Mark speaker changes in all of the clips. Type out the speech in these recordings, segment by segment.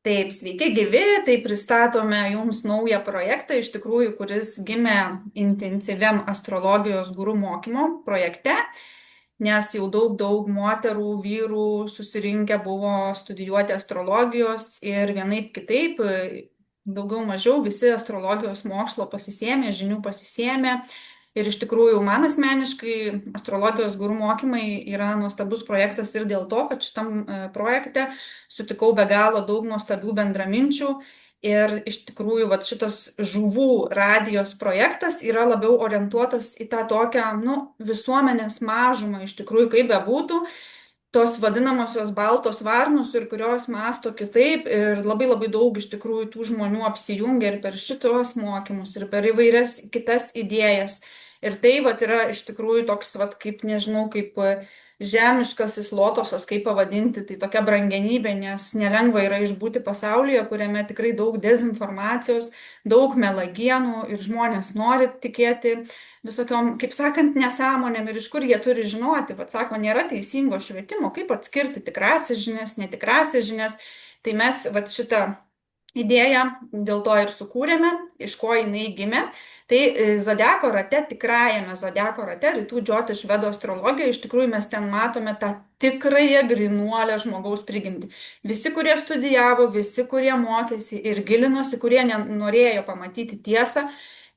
Speaker 1: Taip, sveiki gyvi, tai pristatome jums naują projektą, iš tikrųjų, kuris gimė intensyviam astrologijos guru mokymo projekte, nes jau daug moterų, vyrų susirinkę buvo studijuoti astrologijos ir vienaip kitaip, daugiau mažiau visi astrologijos mokslo pasisėmė, žinių pasisėmė. Ir iš tikrųjų, man asmeniškai astrologijos guru mokymai yra nuostabus projektas ir dėl to, kad šitam projekte sutikau be galo daug nuostabių bendraminčių. Ir iš tikrųjų, vat, šitas žuvų radijos projektas yra labiau orientuotas į tą tokią, nu, visuomenės mažumą, iš tikrųjų, kaip bebūtų, tos vadinamosios baltos varnos ir kurios mąsto kitaip. Ir labai daug iš tikrųjų tų žmonių apsijungia ir per šitos mokymus, ir per įvairias kitas idėjas. Ir tai vat yra iš tikrųjų toks, vat, kaip nežinau, kaip žemiškasis lotosas, kaip pavadinti, tai tokia brangenybė, nes nelengva yra išbūti pasaulyje, kuriame tikrai daug dezinformacijos, daug melagienų ir žmonės nori tikėti visokiom, kaip sakant, nesąmonėm ir iš kur jie turi žinoti. Vat sako, nėra teisingo švietimo, kaip atskirti tikrasias žinias, netikrasias žinias. Tai mes vat šitą idėją dėl to ir sukūrėme, iš ko jinai gimė. Tai zodiako rate, tikrajame zodiako rate, rytų džiotiš vedų astrologijoje, iš tikrųjų mes ten matome tą tikrąją grynuolę žmogaus prigimtį. Visi, kurie studijavo, visi, kurie mokėsi ir gilinosi, kurie norėjo pamatyti tiesą,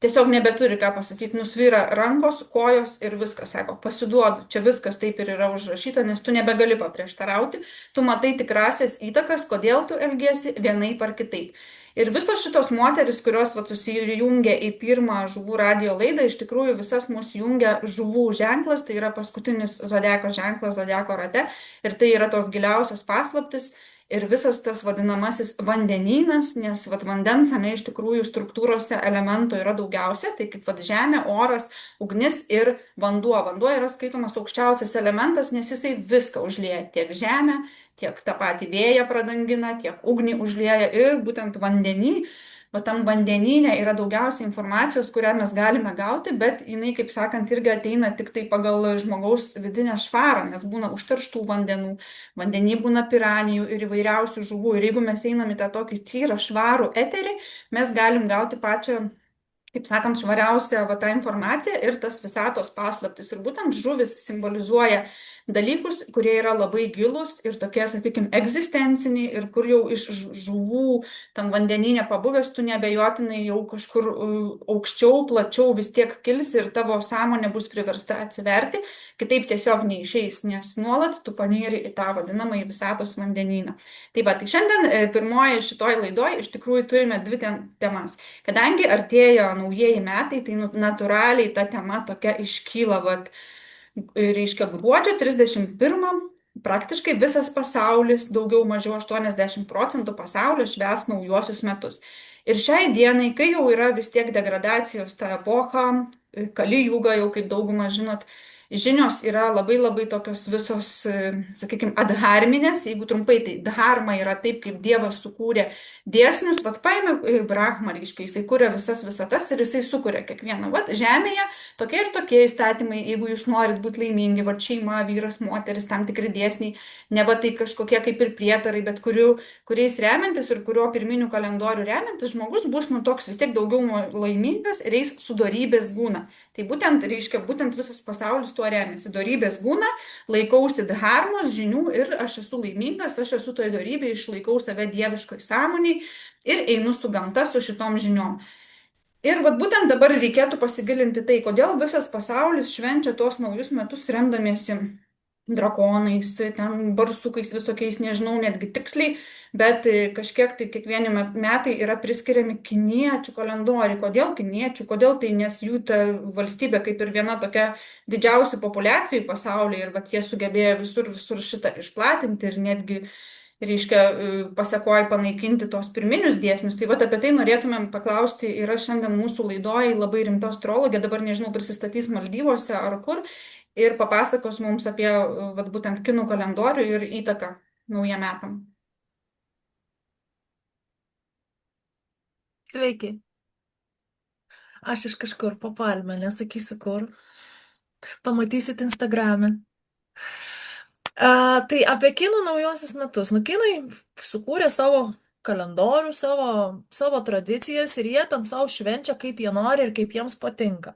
Speaker 1: tiesiog nebeturi ką pasakyti, nusvyra rankos, kojos ir viskas, sako, pasiduodu, čia viskas taip ir yra užrašyta, nes tu nebegali paprieštarauti, tu matai tikrasias įtakas, kodėl tu elgiesi vienaip ar kitaip. Ir visos šitos moteris, kurios vat, susijungia į pirmą žuvų radio laidą, iš tikrųjų visas mus jungia žuvų ženklas, tai yra paskutinis zodiako ženklas zodiako rate ir tai yra tos giliausios paslaptis. Ir visas tas vadinamasis vandenynas, nes vat, vandens, ne, iš tikrųjų struktūrose elementų yra daugiausia, tai kaip vat, žemė, oras, ugnis ir vanduo. Vanduo yra skaitomas aukščiausias elementas, nes jisai viską užlieja, tiek žemę, tiek tą patį vėją pradangina, tiek ugnį užlieja ir būtent vandenį. O tam vandenyne yra daugiausiai informacijos, kurią mes galime gauti, bet jinai, kaip sakant, irgi ateina tik tai pagal žmogaus vidinę švarą, nes būna užterštų vandenų, vandenį būna piranijų ir įvairiausių žuvų. Ir jeigu mes einam į tą tokį tyrą, švarų eterį, mes galim gauti pačią, kaip sakant, švariausią va, tą informaciją ir tas visatos paslaptis. Ir būtent žuvis simbolizuoja dalykus, kurie yra labai gilūs ir tokie, sakykime, egzistenciniai ir kur jau iš žuvų tam vandenyne pabuvęs, tu nebejotinai jau kažkur aukščiau, plačiau vis tiek kilsi ir tavo sąmonė bus priversta atsiverti, kitaip tiesiog neišeis, nes nuolat tu panyri į tą vadinamąjį visatos vandenyną. Tai va, tai šiandien pirmoji šitoj laidoj iš tikrųjų turime dvi temas. Kadangi artėja naujieji metai, tai natūraliai ta tema tokia iškyla, vat, reiškia, gruodžio 31 praktiškai visas pasaulis, daugiau mažiau 80% pasaulio švęs naujuosius metus. Ir šiai dienai, kai jau yra vis tiek degradacijos ta epocha, Kali Juga, jau kaip daugumą žinot, žinios yra labai tokios visos, sakykime, adharminės. Jeigu trumpai, tai dharma yra taip, kaip Dievas sukūrė dėsnius, vat paėmė Brahma, reiškia, jisai kūrė visas visatas ir jisai sukūrė kiekvieną. Vat žemėje tokie ir tokie įstatymai, jeigu jūs norit būti laimingi, vat šeima, vyras, moteris, tam tikri dėsniai, ne va tai kažkokie kaip ir prietarai, bet kuriais remiantis ir kurio pirminių kalendorių remiantis žmogus bus nu toks vis tiek daugiau laimingas ir eis su dorybės gūna. Tai būtent, reiškia, būtent visas pasaulis tuo remiasi. Dorybės gūna, laikausi dharmos žinių ir aš esu laimingas, aš esu toje dorybėje, išlaikau save dieviškoj sąmoniai ir einu su gamta, su šitom žiniom. Ir vat būtent dabar reikėtų pasigilinti tai, kodėl visas pasaulis švenčia tuos naujus metus remdamiesi drakonais, ten barsukais visokiais, nežinau netgi tiksliai, bet kažkiek tai kiekvieni metai yra priskiriami kiniečių kalendoriui. Kodėl kiniečių? Kodėl tai? Nes jų ta valstybė kaip ir viena tokia didžiausių populiacijų pasaulyje ir vat jie sugebėjo visur šitą išplatinti ir netgi, reiškia, pasiekoja panaikinti tos pirminius dėsnius. Tai vat apie tai norėtumėm paklausti. Yra šiandien mūsų laidoj labai rimta astrologė, dabar nežinau, prisistatys Maldyvose ar kur, ir papasakos mums apie vat, būtent kinų kalendorių ir įtaką naujam metam.
Speaker 2: Sveiki, aš iš kažkur po palme, nesakysiu kur. Pamatysit Instagrame. Tai apie kinų naujosius metus. Nu, kinai sukūrė savo kalendorių, savo tradicijas ir jie ten savo švenčia, kaip jie nori ir kaip jiems patinka.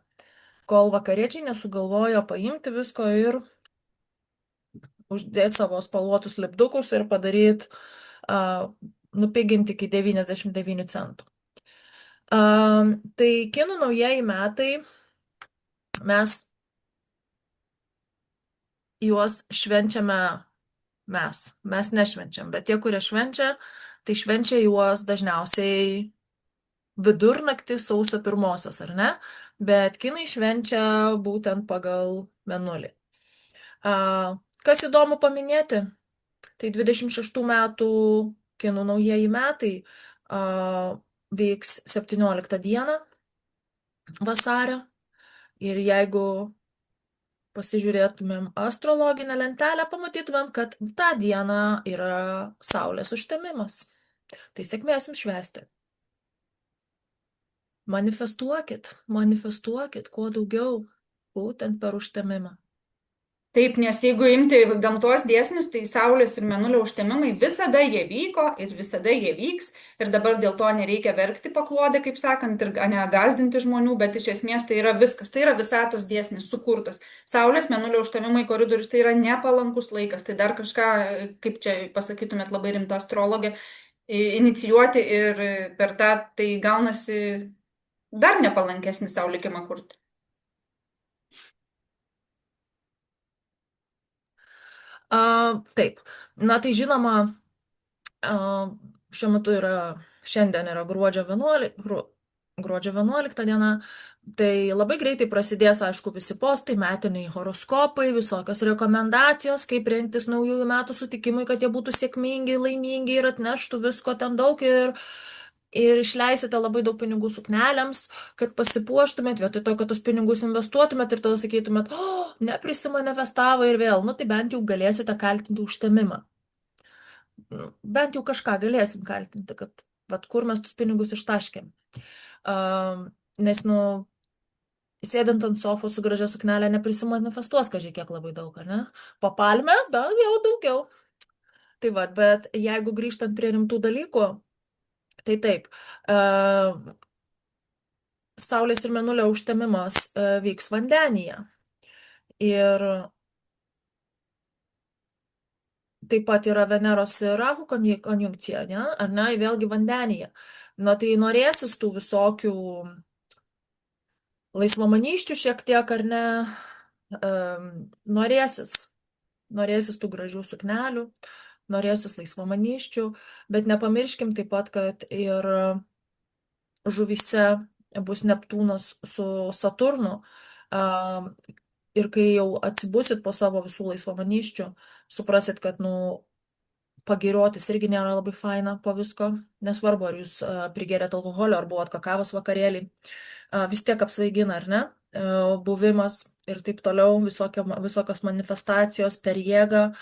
Speaker 2: Kol vakariečiai nesugalvojo paimti visko ir uždėti savo spalvotus lipdukus ir padaryti, nupiginti iki 99 centų. Tai kinų naujieji metai, mes juos švenčiame mes nešvenčiam, bet tie, kurie švenčia, tai švenčia juos dažniausiai vidurnaktį sausio 1, ar ne? Bet kinai švenčia būtent pagal mėnulį. Kas įdomu paminėti, tai 26 metų kinų naujieji metai vyks 17 dieną vasario. Ir jeigu pasižiūrėtumėm astrologinę lentelę, pamatytumėm, kad tą dieną yra Saulės užtemimas. Tai sėkmės jums švęsti. Manifestuokit kuo daugiau, būtent per užtemimą.
Speaker 1: Taip, nes jeigu imti gamtos dėsnius, tai Saulės ir Mėnulio užtemimai visada jie vyko ir visada jie vyks. Ir dabar dėl to nereikia verkti paklodę, kaip sakant, ir negazdinti žmonių, bet iš esmės tai yra viskas. Tai yra visatos dėsnis sukurtas. Saulės, Mėnulio užtemimai koridorius tai yra nepalankus laikas. Tai dar kažką, kaip čia pasakytumėt, labai rimta astrologė, inicijuoti ir per tą tai gaunasi dar nepalankesnį sau likimą kurti.
Speaker 2: Taip, na tai žinoma, šiuo metu šiandien yra gruodžio 11 diena, tai labai greitai prasidės, aišku, visi postai, metiniai horoskopai, visokios rekomendacijos, kaip rengtis naujųjų metų sutikimui, kad jie būtų sėkmingi, laimingi ir atneštų visko ten daug ir išleisite labai daug pinigų suknelėms, kad pasipuoštumėt, vietoj to, kad tos pinigus investuotumėt ir tada sakytumėt, neprisimanifestavo ir vėl, tai bent jau galėsite kaltinti užtemimą. Bent jau kažką galėsim kaltinti, kad kur mes tus pinigus ištaškėm. Nes, sėdint ant sofos su gražia suknelė neprisimanifestuos kažkiek labai daug, ar ne? Po palmę, jau daugiau. Tai bet jeigu grįžtant prie rimtų dalykų, tai taip, Saulės ir Mėnulio užtemimas vyks vandenyje. Ir taip pat yra Veneros ir Rahu konjunkcija, ar ne, vėlgi vandenyje. Tai norėsis tų visokių laisvamanyščių šiek tiek, ar ne, norėsis tų gražių suknelių, norėsis laisvamanyščių, bet nepamirškim taip pat, kad ir žuvyse bus Neptūnas su Saturnu, ir kai jau atsibusit po savo visų laisvamanyščių, suprasit, kad, pagiriotis irgi nėra labai faina po visko, nesvarbu, ar jūs prigerėt alkoholio, ar buvot kakavos vakarėlį, vis tiek apsvaigina, ar ne, buvimas ir taip toliau, visokios manifestacijos per jėgą,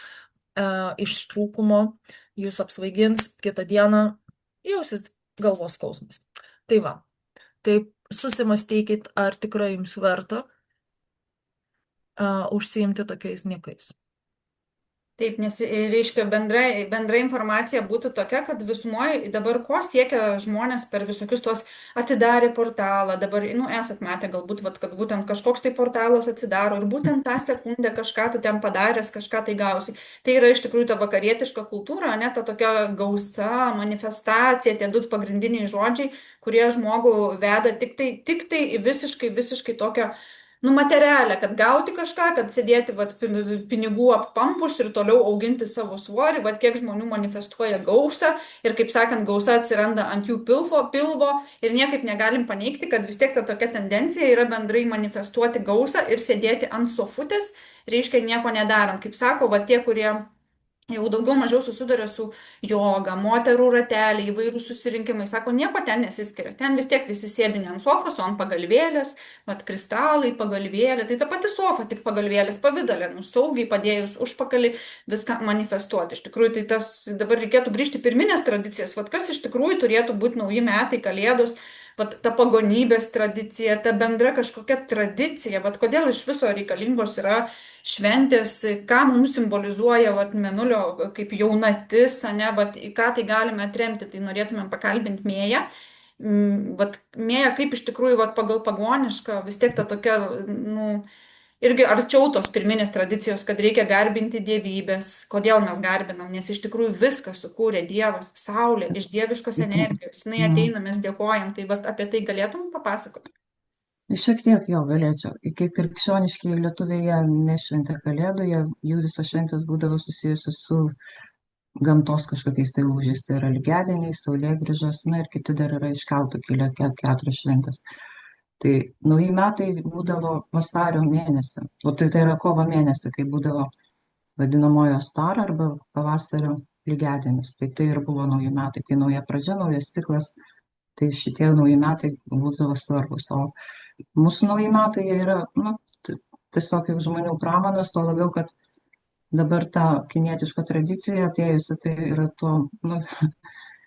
Speaker 2: iš trūkumo, jūs apsvaigins, kitą dieną jausis galvos skausmas. Tai susimastykit, ar tikrai jums verta užsiimti tokiais niekais.
Speaker 1: Taip, nes, reiškia, bendra informacija būtų tokia, kad visumoje dabar ko siekia žmonės per visokius tuos atidarė portalą, dabar, esat matę galbūt, kad būtent kažkoks tai portalas atsidaro ir būtent tą sekundę kažką tu ten padaręs, kažką tai gausi. Tai yra iš tikrųjų ta vakarietiška kultūra, ne ta tokia gausa, manifestacija, tie du pagrindiniai žodžiai, kurie žmogų veda tik tai visiškai tokią materialę, kad gauti kažką, kad sėdėti pinigų appampus ir toliau auginti savo svorį, kiek žmonių manifestuoja gausą ir, kaip sakant, gausa atsiranda ant jų pilvo ir niekaip negalim paneigti, kad vis tiek ta tokia tendencija yra bendrai manifestuoti gausą ir sėdėti ant sofutės, reiškia nieko nedarant. Kaip sako, tie, kurie jau daugiau mažiau susiduria su joga, moterų rateliai, įvairūs susirinkimai, sako, nieko ten nesiskiria. Ten vis tiek visi sėdi ne ant sofos, o ant pagalvėlės, kristalai, pagalvėlė. Tai ta pati sofa, tik pagalvėlės pavidalė, saugiai padėjus užpakalį viską manifestuoti. Iš tikrųjų, tai tas dabar reikėtų grįžti pirminės tradicijas. Kas iš tikrųjų turėtų būti nauji metai, kalėdos, vat ta pagonybės tradicija, ta bendra kažkokia tradicija, vat kodėl iš viso reikalingos yra šventės, ką mums simbolizuoja vat mėnulio kaip jaunatis, ane, vat į ką tai galime atremti, tai norėtumėm pakalbinti Mėją. Vat Mėja, kaip iš tikrųjų vat pagal pagonišką, vis tiek ta tokia, nu, irgi arčiau tos pirminės tradicijos, kad reikia garbinti dievybės. Kodėl mes garbinam? Nes iš tikrųjų viską sukūrė Dievas, Saulė, iš dieviškos energijos. Jinai
Speaker 3: Mhm.
Speaker 1: ateina, mes dėkojam. Tai vat apie tai galėtum papasakoti?
Speaker 3: Šiek tiek jo galėčiau. Iki krikščioniški lietuviai jie nešventė kalėdų, jų visos šventės būdavo susijusios su gamtos kažkokiais tai lūžiais. Tai yra lygiadieniai, saulėgrįžos, na ir kiti dar yra iš keltų kilę keturios šventės. Tai nauji metai būdavo vasario mėnesį, o tai yra kovo mėnesį, kai būdavo vadinamojo star arba pavasario lygiadienis. Tai ir buvo nauji metai, kai nauja pradžia, naujas ciklas, tai šitie nauji metai būdavo svarbus. O mūsų nauji metai jie yra, nu, tiesiog kaip žmonių pramanas, tuo labiau, kad dabar ta kinietiška tradicija atėjusi, tai yra to, nu,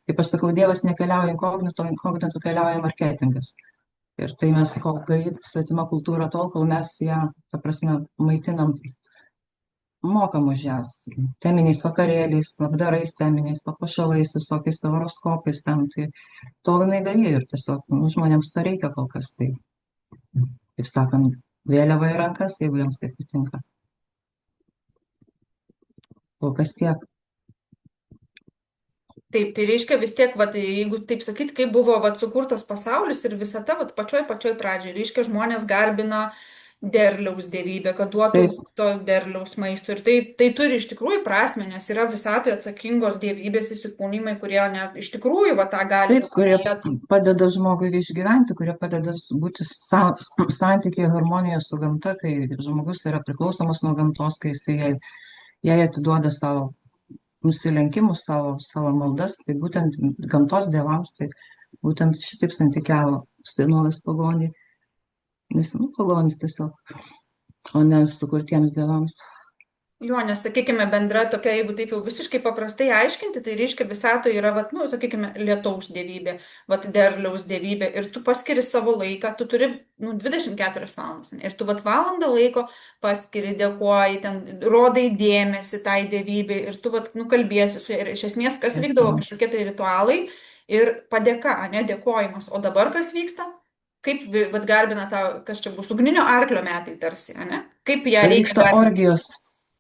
Speaker 3: kaip aš sakau, Dievas nekeliauja inkognito, inkognito keliauja marketingas. Ir tai mes kol galit svetima kultūra tol, kol mes ją, ta prasme, maitinam, mokam už jas. Teminiais vakarėliais, labdarais teminiais, papuošalais, visokiais horoskopais ten, tai tol jinai gali ir tiesiog, nu, žmonėms to reikia kol kas, tai, kaip sakant, vėliava į rankas, jeigu jiems tai patinka. Kol kas tiek.
Speaker 1: Taip, tai reiškia vis tiek, vat, jeigu taip sakyt, kaip buvo vat, sukurtas pasaulis ir visata, vat, pačioj pradžioj, reiškia žmonės garbina derliaus dievybę, kad duotų
Speaker 3: Taip,
Speaker 1: to derliaus maisto. Ir tai turi iš tikrųjų prasme, nes yra visatoje atsakingos dievybės įsikūnymai, kurie net iš tikrųjų va, tą gali
Speaker 3: taip, kurie
Speaker 1: padėti.
Speaker 3: padeda žmogui išgyventi, kurie padeda būti santykiai harmonijoje su gamta, kai žmogus yra priklausomas nuo gamtos, kai jisai jai atiduoda savo nusilenkimus, savo maldas, tai būtent gamtos dievams, tai būtent šitaip santykiavo senovės pagoniai, nes, nu, pagonys tiesiog, o ne sukurtiems dievams.
Speaker 1: Jo, nes, sakykime, bendra tokia, jeigu taip jau visiškai paprastai aiškinti, tai reiškia visatoje yra, vat, nu, sakykime, lietaus dievybė, vat, derliaus dievybė ir tu paskiri savo laiką, tu turi, nu, 24 valandas ir tu, vat, valandą laiko paskiri, dėkoji, ten, rodai dėmesį tai dievybė ir tu, vat, nu, kalbėsi su ja ir iš esmės, kas vykdavo, kažkokie tai ritualai ir padėka, ne, dėkojimas. O dabar kas vyksta? Kaip, vat, garbina tą, kas čia bus, ugninio arklio metai tarsi, ne? Kaip ją reikia
Speaker 3: Vyksta
Speaker 1: garbinti?
Speaker 3: orgijos.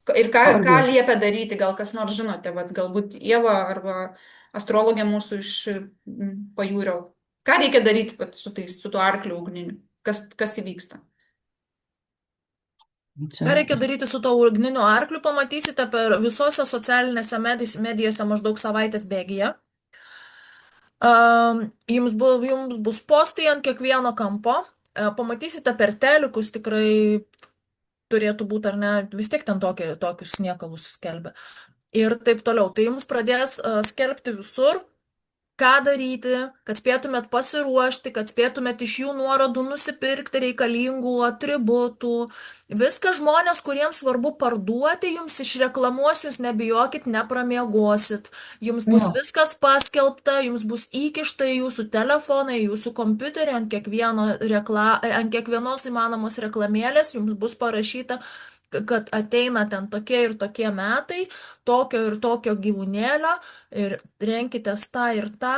Speaker 1: Ir ką
Speaker 3: Orgijos.
Speaker 1: liepia daryti, gal kas nors žinote, vat, galbūt Ieva arba astrologė mūsų iš pajūrio. Ką reikia daryti vat, su tuo arkliu ugniniu? Kas įvyksta?
Speaker 2: Ką reikia daryti su to ugniniu arkliu, pamatysite per visose socialinėse medijose maždaug savaitės bėgyje. Jums bus postai ant kiekvieno kampo. Pamatysite per telikus, tikrai turėtų būti, ar ne, vis tiek ten tokius niekalus skelbia. Ir taip toliau. Tai jums pradės skelbti visur, ką daryti, kad spėtumėt pasiruošti, kad spėtumėt iš jų nuorodų nusipirkti reikalingų atributų. Viską žmonės, kuriems svarbu parduoti, jums išreklamuos, jūs nebijokit, nepramiegosit. Jums bus viskas paskelbta, jums bus įkišta į jūsų telefoną, į jūsų kompiuterį, ant kiekvienos įmanomos reklamėlės, jums bus parašyta, kad ateina ten tokie ir tokie metai, tokio ir tokio gyvūnėlio ir renkitės tą ir tą,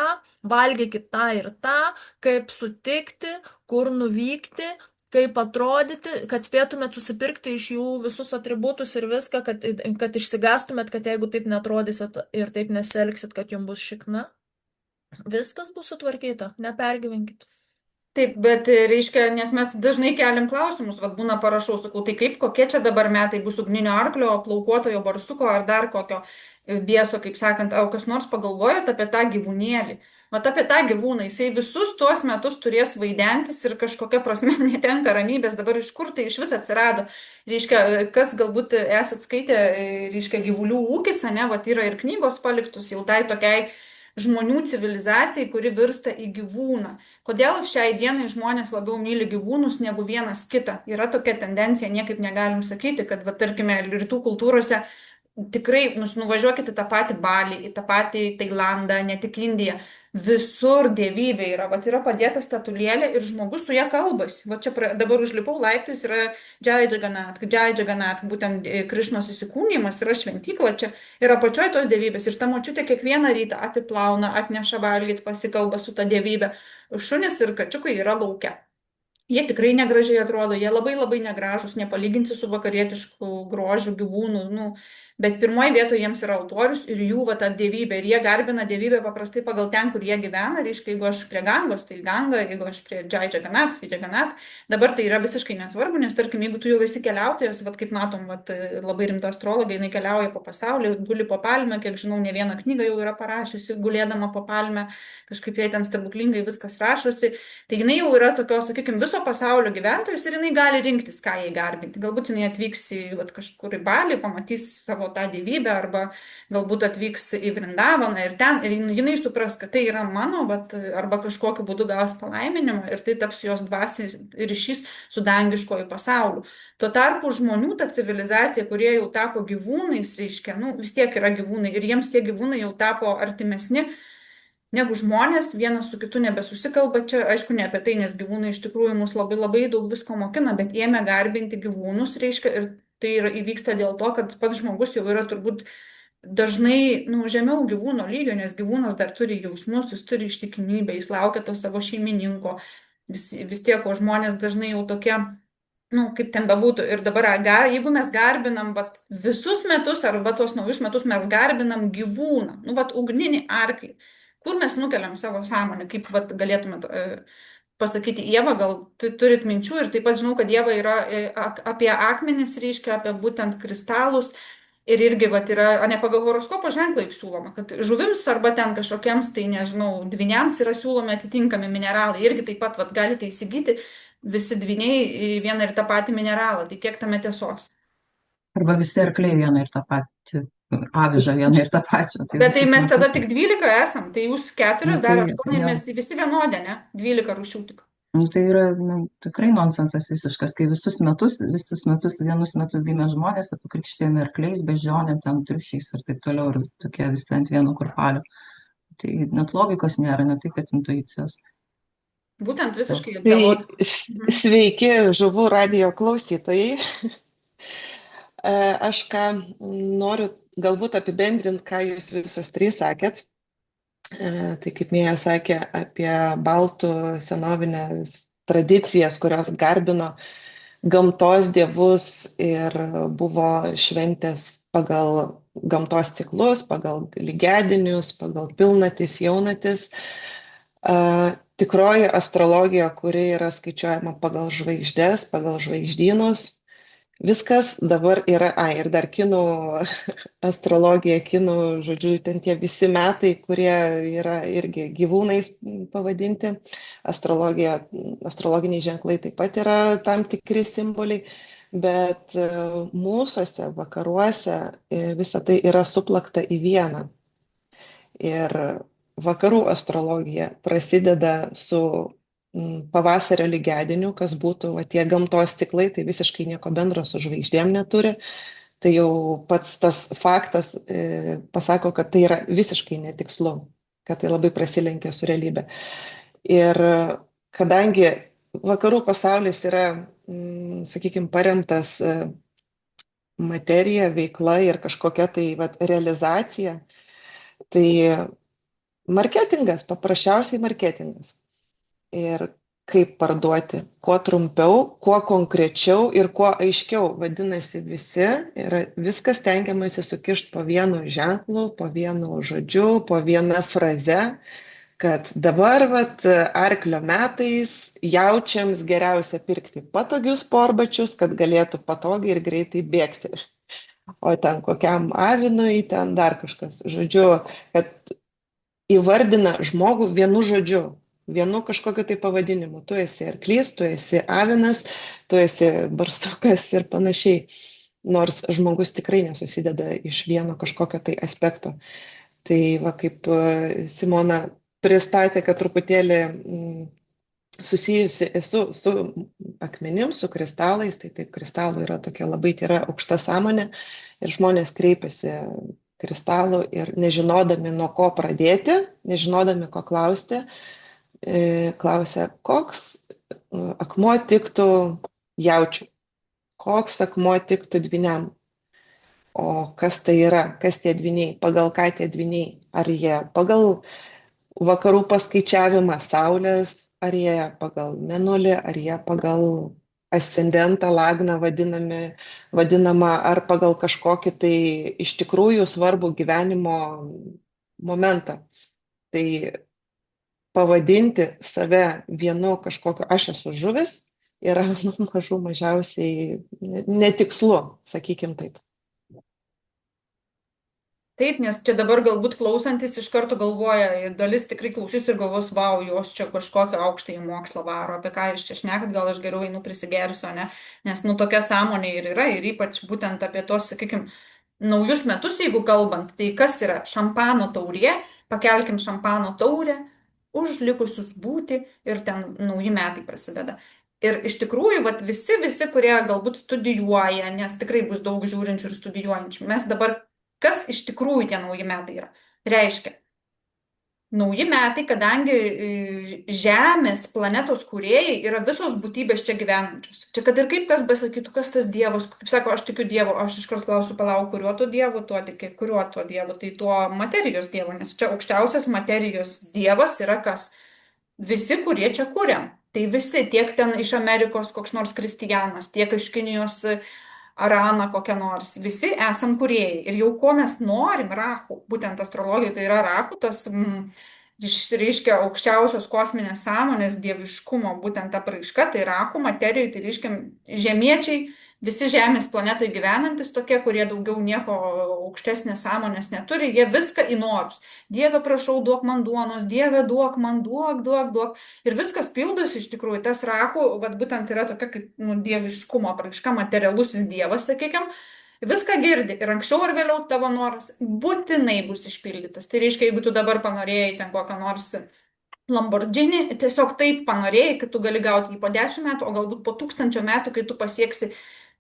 Speaker 2: valgykit tą ir tą, kaip sutikti, kur nuvykti, kaip atrodyti, kad spėtumėt susipirkti iš jų visus atributus ir viską, kad išsigastumėt, kad jeigu taip netrodysit ir taip nesielgsit, kad jums bus šikna. Viskas bus sutvarkyta, nepergyvenkit.
Speaker 1: Taip, bet reiškia, nes mes dažnai keliam klausimus, vad būna parašau, sakau, tai kaip, kokie čia dabar metai bus ugninio arklio, plaukuotojo barsuko ar dar kokio bieso, kaip sakant, o kas nors pagalvojot apie tą gyvūnėlį. Vat apie tą gyvūną, jisai visus tuos metus turės vaidentis ir kažkokia prasme netenka ramybės, dabar iš kur tai iš vis atsirado. Reiškia, kas galbūt esat skaitę, reiškia, gyvulių ūkis, ne, vat yra ir knygos paliktus jau tai tokiai žmonių civilizacijai, kuri virsta į gyvūną. Kodėl šiai dienai žmonės labiau myli gyvūnus negu vienas kitą? Yra tokia tendencija, niekaip negalim sakyti, kad, va, tarkime, rytų kultūrose tikrai nuvažiuokit į tą patį Balį, į tą patį Tailandą, ne tik Indiją. Visur dievybė yra. Vat yra padėta statulėlė ir žmogus su ja kalbasi. Va čia dabar užlipau laiptais, yra Džai Džaganat, būtent Krišnos įsikūnymas, yra šventykla, čia yra pačioj tos dievybės. Ir ta močiutė kiekvieną rytą apiplauna, atneša valgyti, pasikalba su ta dievybė. Šunis ir kačiukai yra lauke. Jie tikrai negražiai atrodo, jie labai labai negražus, nepalyginti su vakarietišku grožiu gyvūnų, nu, bet pirmoji vietoje jiems yra altorius ir jų va ta dievybė. Ir jie garbina dievybę paprastai pagal ten, kur jie gyvena. Reiškia, jeigu aš prie Gangos, tai Ganga, jeigu aš prie Džai Džaganat, tai Džaganat. Dabar tai yra visiškai nesvarbu, nes tarkim, jeigu tu jau esi keliautojas, va kaip matom, va, labai rimta astrologė, jinai keliauja po pasaulį, guli po palmę, kiek žinau, ne vieną knygą jau yra parašiusi, gulėdama po palmę, kažkaip jai ten stebuklingai viskas rašosi. Tai jinai jau yra tokios, sakykime, viso pasaulio gyventojus ir jinai gali rinktis, ką jai garbinti. Galbūt jinai atvyks į vat, kažkur į Balį, pamatys savo tą dievybę, arba galbūt atvyks į Vrindavaną ir ten, ir jinai supras, kad tai yra mano, vat, arba kažkokiu būdu gaus palaiminimą ir tai taps jos dvasinis ryšys su dangiškoju pasauliu. Tuo tarpu žmonių ta civilizacija, kurie jau tapo gyvūnais, reiškia, nu, vis tiek yra gyvūnai ir jiems tie gyvūnai jau tapo artimesni negu žmonės, vienas su kitu nebesusikalba. Čia, aišku, ne apie tai, nes gyvūnai iš tikrųjų mus labai labai daug visko mokina, bet ėmė garbinti gyvūnus, reiškia, ir tai įvyksta dėl to, kad pats žmogus jau yra turbūt dažnai, nu, žemiau gyvūno lygio, nes gyvūnas dar turi jausmus, jis turi ištikimybę, jis laukia to savo šeimininko. Vis tiek, o žmonės dažnai jau tokie, nu, kaip ten bebūtų. Ir dabar, jeigu mes garbinam vat, visus metus, arba tuos naujus metus mes garbinam gyvūną, nu, vat, ugninį arklį, kur mes nukeliam savo sąmonę, kaip vat, galėtumėt pasakyti, Ieva, gal turit minčių ir taip pat žinau, kad Ieva yra apie akmenis, reiškia, apie būtent kristalus. Ir irgi vat, yra, ne pagal horoskopo ženklą juk siūloma, kad žuvims arba ten kažkokiems, tai nežinau, dvyniams yra siūlomi atitinkami mineralai. Irgi taip pat vat, galite įsigyti visi dvyniai į vieną ir tą patį mineralą. Tai kiek tame tiesos?
Speaker 3: Arba visi arkliai vieną ir tą patį, avižą vieną ir tą pačią. Tai
Speaker 1: Bet tai
Speaker 3: visus
Speaker 1: mes tada
Speaker 3: metus-
Speaker 1: tik 12 esam, tai jūs 4
Speaker 3: Nu,
Speaker 1: dar
Speaker 3: tai
Speaker 1: 8 ir
Speaker 3: jo.
Speaker 1: mes visi vienodė, ne? 12 rūšių tik.
Speaker 3: Nu, tai yra tikrai nonsensas visiškas, kai visus metus, vienus metus gimė žmonės, apikrikštėjami arkliais, beždžionėm, ten triušiais ir taip toliau, ir tokie visi ant vieno kurpalio. Tai net logikos nėra, ne tai, kad intuicijos.
Speaker 1: Būtent visiškai
Speaker 4: Tai
Speaker 1: biologija.
Speaker 4: sveiki žuvų radijo klausytojai. Aš ką noriu galbūt apibendrinti, ką jūs visos trys sakėt. Tai kaip Mėja sakė apie baltų senovinės tradicijas, kurios garbino gamtos dievus ir buvo šventės pagal gamtos ciklus, pagal lygiadienius, pagal pilnatis, jaunatis. Tikroji astrologija, kuri yra skaičiuojama pagal žvaigždės, pagal žvaigždynus, viskas dabar yra, ir dar kinų astrologija, kinų, žodžiu, ten tie visi metai, kurie yra irgi gyvūnais pavadinti. Astrologiniai ženklai taip pat yra tam tikri simboliai, bet mūsuose, vakaruose visa tai yra suplakta į vieną. Ir vakarų astrologija prasideda su pavasario lygiadieniu, kas būtų va, tie gamtos ciklai, tai visiškai nieko bendro su žvaigždėm neturi. Tai jau pats tas faktas pasako, kad tai yra visiškai netikslu, kad tai labai prasilenkia su realybė. Ir kadangi vakarų pasaulis yra, sakykime, paremtas materija, veikla ir kažkokia tai va, realizacija, tai marketingas, paprasčiausiai marketingas. Ir kaip parduoti, kuo trumpiau, kuo konkrečiau ir kuo aiškiau. Vadinasi, viskas stengiamasi sukišti po vienu ženklu, po vienu žodžiu, po vieną frazę, kad dabar vat, arklio metais jaučiams geriausia pirkti patogius sportbačius, kad galėtų patogiai ir greitai bėgti. O ten kokiam avinui, ten dar kažkas. Žodžiu, kad įvardina žmogų vienu žodžiu. Vienu kažkokiu tai pavadinimu. Tu esi arklys, tu esi avinas, tu esi barsukas ir panašiai. Nors žmogus tikrai nesusideda iš vieno kažkokio tai aspekto. Tai va kaip Simona pristatė, kad truputėlį susijusi esu su akmenim, su kristalais, tai taip, kristalų yra tokia labai tyra aukšta sąmonė ir žmonės kreipiasi kristalų ir nežinodami nuo ko pradėti, nežinodami ko klausti, klausia, koks akmuo tiktų jaučiui, koks akmuo tiktų dviniam. O kas tai yra, kas tie dviniai, pagal ką tie dviniai, ar jie pagal vakarų paskaičiavimą Saulės, ar jie pagal Mėnulį, ar jie pagal ascendentą Lagną vadinamą, ar pagal kažkokį tai iš tikrųjų svarbų gyvenimo momentą. Tai pavadinti save vienu kažkokiu aš esu žuvis yra mažų mažiausiai netikslu, sakykim taip.
Speaker 1: Taip, nes čia dabar galbūt klausantis iš karto galvoja, ir dalis tikrai klausys ir galvos, vau, jos čia kažkokią aukštąjį mokslą varo, apie ką jūs čia šnekat, gal aš geriau einu prisigersiu, ne? Nes, nu, tokia sąmonė ir yra, ir ypač būtent apie tos, sakykime, naujus metus, jeigu kalbant, tai kas yra šampano taurė, pakelkim šampano taurę, už likusius būti ir ten nauji metai prasideda. Ir iš tikrųjų, vat, visi, kurie galbūt studijuoja, nes tikrai bus daug žiūrinčių ir studijuojančių, mes dabar kas iš tikrųjų tie nauji metai yra? Reiškia, nauji metai, kadangi Žemės planetos kūrėjai yra visos būtybės čia gyvenančios. Čia kad ir kaip kas besakytų, kas tas Dievas, kaip sako, aš tikiu Dievu, aš iškart klausiu, palauk, kuriuo tu Dievu, tuo tiki, kuriuo tuo Dievu, tai tuo materijos Dievu, nes čia aukščiausias materijos Dievas yra kas? Visi, kurie čia kūrėm. Tai visi, tiek ten iš Amerikos koks nors kristijanas, tiek iš Kinijos Arana kokia nors, visi esam kūrėjai. Ir jau ko mes norim, Rahu, būtent astrologija tai yra Rahu, tas reiškia aukščiausios kosminės sąmonės dieviškumo, būtent apraiška, tai Rahu materijai, tai reiškia žemiečiai, visi Žemės planetoje gyvenantis tokie, kurie daugiau nieko aukštesnės sąmonės neturi, jie viską į norus. Dieve, prašau, duok man duonos, Dieve, duok man, duok. Ir viskas pildosi iš tikrųjų. Tas Rahu, vat būtent yra tokia kaip dieviškumo apraiška, materialusis dievas, sakykime, viską girdi ir anksčiau ar vėliau tavo noras būtinai bus išpildytas. Tai reiškia, jeigu tu dabar panorėjai ten kokią nors Lamborghini, tiesiog taip panorėjai, kad tu gali gauti jį po 10 metų, o galbūt po 1000 metų, kai tu pasieksi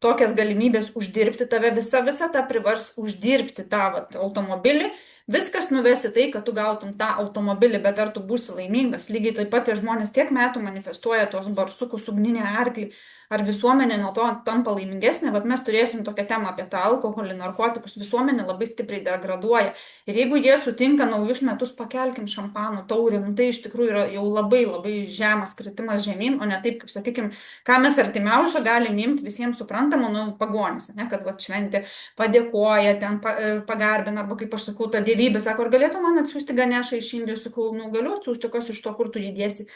Speaker 1: tokias galimybės uždirbti, tave visa ta privers uždirbti tą vat, automobilį, viskas nuvesi tai, kad tu gautum tą automobilį, bet ar tu būsi laimingas. Lygiai taip pat žmonės tiek metų manifestuoja tos barsukus, ugninę arklį, ar visuomenė nuo to tampa laimingesnė, bet mes turėsim tokią temą apie tą alkoholį, narkotikus, visuomenė labai stipriai degraduoja. Ir jeigu jie sutinka naujus metus, pakelkim šampano taurę, nu, tai iš tikrųjų yra jau labai žemas kritimas žemyn, o ne taip, kaip sakykime, ką mes artimiausio galim imti visiems suprantamą, nu, pagonis, ne, kad va, šventė padėkoja, ten pagarbina, arba kaip aš sakau, ta dievybė sako, ar galėtų man atsiųsti Ganešą iš Indijos, sakau, nu, galiu atsiųsti, kas iš to, kur tu judėsi.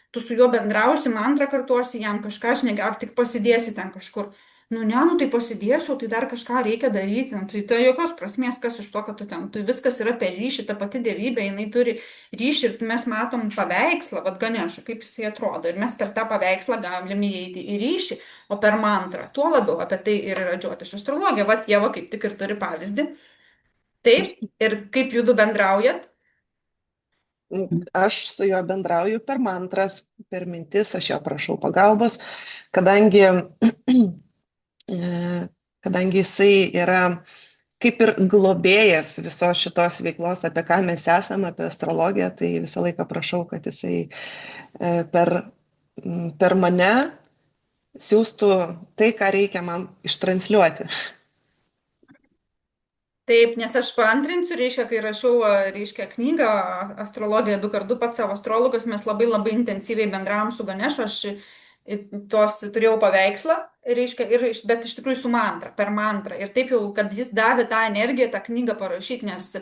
Speaker 1: Tu su juo bendrausi, mantrą kartuosi, jam kažką šneki, ar tik pasidėsi ten kažkur. Nu ne, nu tai pasidėsiu, tai dar kažką reikia daryti. Nu, tai jokios prasmės, kas iš to, kad tu ten. Tai viskas yra per ryšį, ta pati dievybė, jinai turi ryšį ir mes matom paveikslą, vad Ganešą, kaip jisai atrodo. Ir mes per tą paveikslą galim įeiti į ryšį, o per mantrą. Tuo labiau apie tai ir yra džiotišo astrologija. Vat Ieva kaip tik ir turi pavyzdį. Taip, ir kaip judu bendraujat.
Speaker 4: Aš su juo bendrauju per mantras, per mintis, aš jo prašau pagalbos, kadangi jisai yra kaip ir globėjas visos šitos veiklos, apie ką mes esame, apie astrologiją, tai visą laiką prašau, kad jisai per mane siūstų tai, ką reikia man ištransliuoti.
Speaker 1: Taip, nes aš paantrinsiu, reiškia, kai rašiau, reiškia, knygą Astrologija 2x2 pats savo astrologas, mes labai intensyviai bendravom su Ganešu, aš turėjau paveikslą, reiškia, bet iš tikrųjų su mantra, per mantrą. Ir taip jau, kad jis davė tą energiją, tą knygą parašyti, nes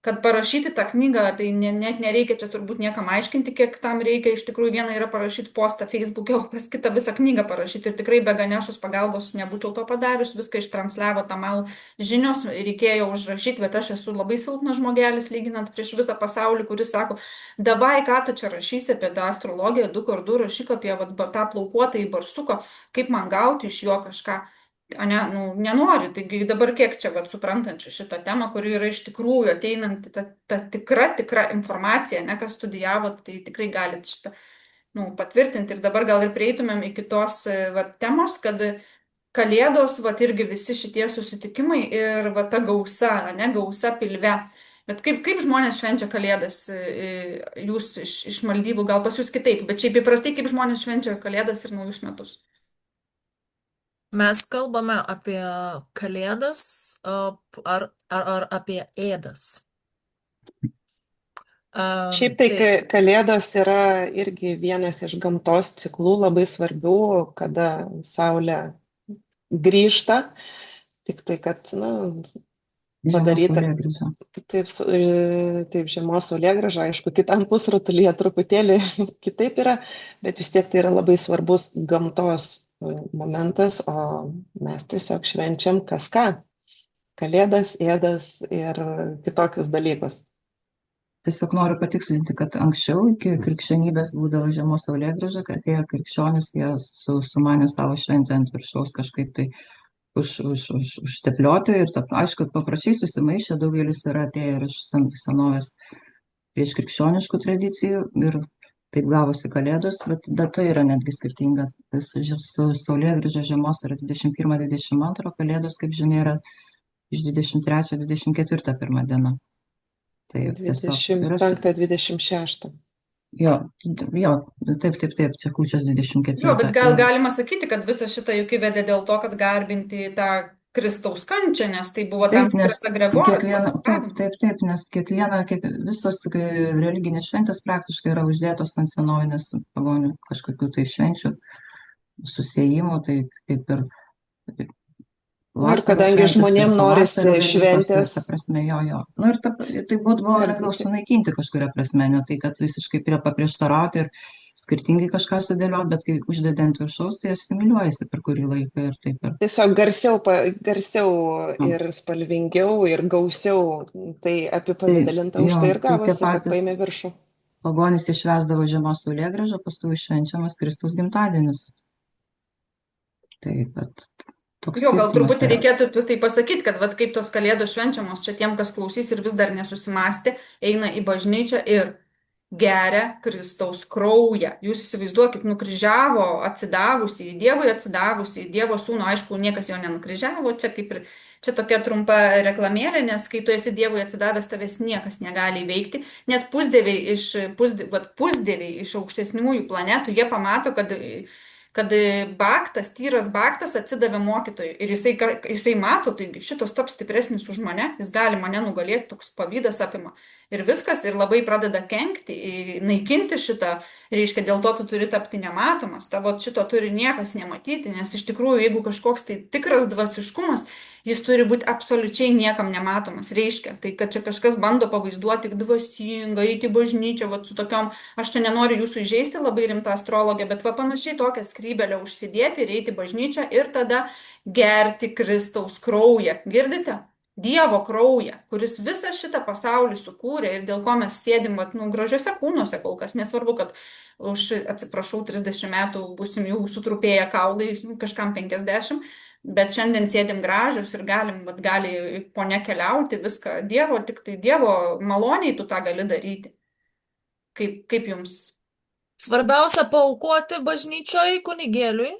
Speaker 1: kad parašyti tą knygą, tai net nereikia čia turbūt niekam aiškinti, kiek tam reikia. Iš tikrųjų, viena yra parašyti postą Facebook'e, o kas kita visą knygą parašyti. Ir tikrai be Ganešos pagalbos nebūčiau to padarius, viską ištransliavo Tamal žinios, reikėjo užrašyti, bet aš esu labai silpnas žmogelis, lyginant prieš visą pasaulį, kuris sako, davai, ką tu čia rašysi apie tą astrologiją, 2x2 rašyk apie tą plaukuotą į barsuką, kaip man gauti iš jo kažką. Ne, nu, nenori, taigi dabar kiek čia suprantančių šitą temą, kuri yra iš tikrųjų ateinanti ta tikra informacija, ne, kas studijavo, tai tikrai galit šitą patvirtinti. Ir dabar gal ir prieitumėm iki tos temos, kad Kalėdos, irgi visi šitie susitikimai ir ta gausa, ne, gausa pilve. Bet kaip žmonės švenčia Kalėdas? Jūs iš Maldyvų, gal pas jūs kitaip, bet šiaip įprastai kaip žmonės švenčia Kalėdas ir naujus metus?
Speaker 2: Mes kalbame apie Kalėdas ar apie ėdas.
Speaker 4: Šiaip tai Kalėdos yra irgi vienas iš gamtos ciklų labai svarbių, kada Saulė grįžta, tik tai, kad padaryta. Taip, žiemos saulėgrąža, aišku, kitam pusrutulyje truputėlį kitaip yra, bet vis tiek tai yra labai svarbus gamtos momentas, o mes tiesiog švenčiam kas ką. Kalėdas, ėdas ir kitokius dalykus.
Speaker 3: Tiesiog noriu patikslinti, kad anksčiau iki krikščionybės būdavo žiemos saulėgrąža, kad atėjo krikščionys, jie sumanė savo šventę ant viršaus kažkaip tai užteplioti ir aišku, papročiai susimaišė, daugelis yra atėję ir iš senovės prieš krikščioniškų tradicijų ir taip gavosi Kalėdos, bet data yra netgi skirtinga. Saulėgrąža žiemos yra 21-22, Kalėdos, kaip žinia, yra iš 23-24 pirmą dieną.
Speaker 4: 25-26.
Speaker 3: Jo, taip, čia kūčios 24.
Speaker 1: Jo, bet galima sakyti, kad visą šitą juk įvedė dėl to, kad garbinti tą Kristaus kančią, nes tai buvo tam tikras agregoras.
Speaker 3: Taip, nes visos religinės šventės praktiškai yra uždėtos ant senovinės pagonių kažkokių tai švenčių, susiejimų, tai kaip ir
Speaker 4: ir kadangi žmonėm norisi šventės.
Speaker 3: Ta prasme, jo. Ir tai buvo lengviau sunaikinti kažkuria prasme, ne tai, kad visiškai paprieštarauti ir skirtingai kažką sudėlioti, bet kai uždedi ant viršaus, tai asimiliuojasi per kurį laiką ir taip.
Speaker 4: Tiesiog garsiau ir spalvingiau ir gausiau tai apipavidalinta, už tai ir gavosi, kad paėmė viršų.
Speaker 3: Pagonys išvesdavo žiemos saulėgrąžą, paskui švenčiamas Kristaus gimtadienis. Taip, bet
Speaker 1: jo, gal truputį reikėtų tai pasakyti, kad kaip tos Kalėdos švenčiamos, čia tiem, kas klausys ir vis dar nesusimąstė, eina į bažnyčią ir geria Kristaus kraują. Jūs įsivaizduokit, nukryžiavo atsidavusi, Dievui atsidavusi, Dievo sūnų, aišku, niekas jo nenukryžiavo, čia tokia trumpa reklamėlė, nes kai tu esi Dievui atsidavęs, tavęs niekas negali įveikti, net pusdieviai iš aukštesniųjų planetų, jie pamato, kad tyras baktas atsidavė mokytojui ir jisai mato, taigi šitas taps stipresnis už mane, jis gali mane nugalėti, toks pavydas apima. Ir viskas, ir labai pradeda kenkti, naikinti šitą, reiškia, dėl to tu turi tapti nematomas, tavo šito turi niekas nematyti, nes iš tikrųjų, jeigu kažkoks tai tikras dvasiškumas, jis turi būti absoliučiai niekam nematomas, reiškia, tai kad čia kažkas bando pavaizduoti dvasingą, eiti į bažnyčią, su tokiom, aš čia nenoriu jūsų įžeisti labai rimtą astrologę, bet panašiai tokią skrybelę užsidėti ir eiti į bažnyčią ir tada gerti Kristaus kraują, girdite? Dievo kraują, kuris visą šitą pasaulį sukūrė ir dėl ko mes sėdim gražiuose kūnuose kol kas, nesvarbu, kad už, atsiprašau, 30 metų būsim jau sutrupėję kaulai, kažkam 50, bet šiandien sėdim gražius ir gali ponia keliauti, viską tik tai Dievo maloniai tu tą gali daryti. Kaip jums?
Speaker 2: Svarbiausia paaukoti bažnyčioj kunigėliui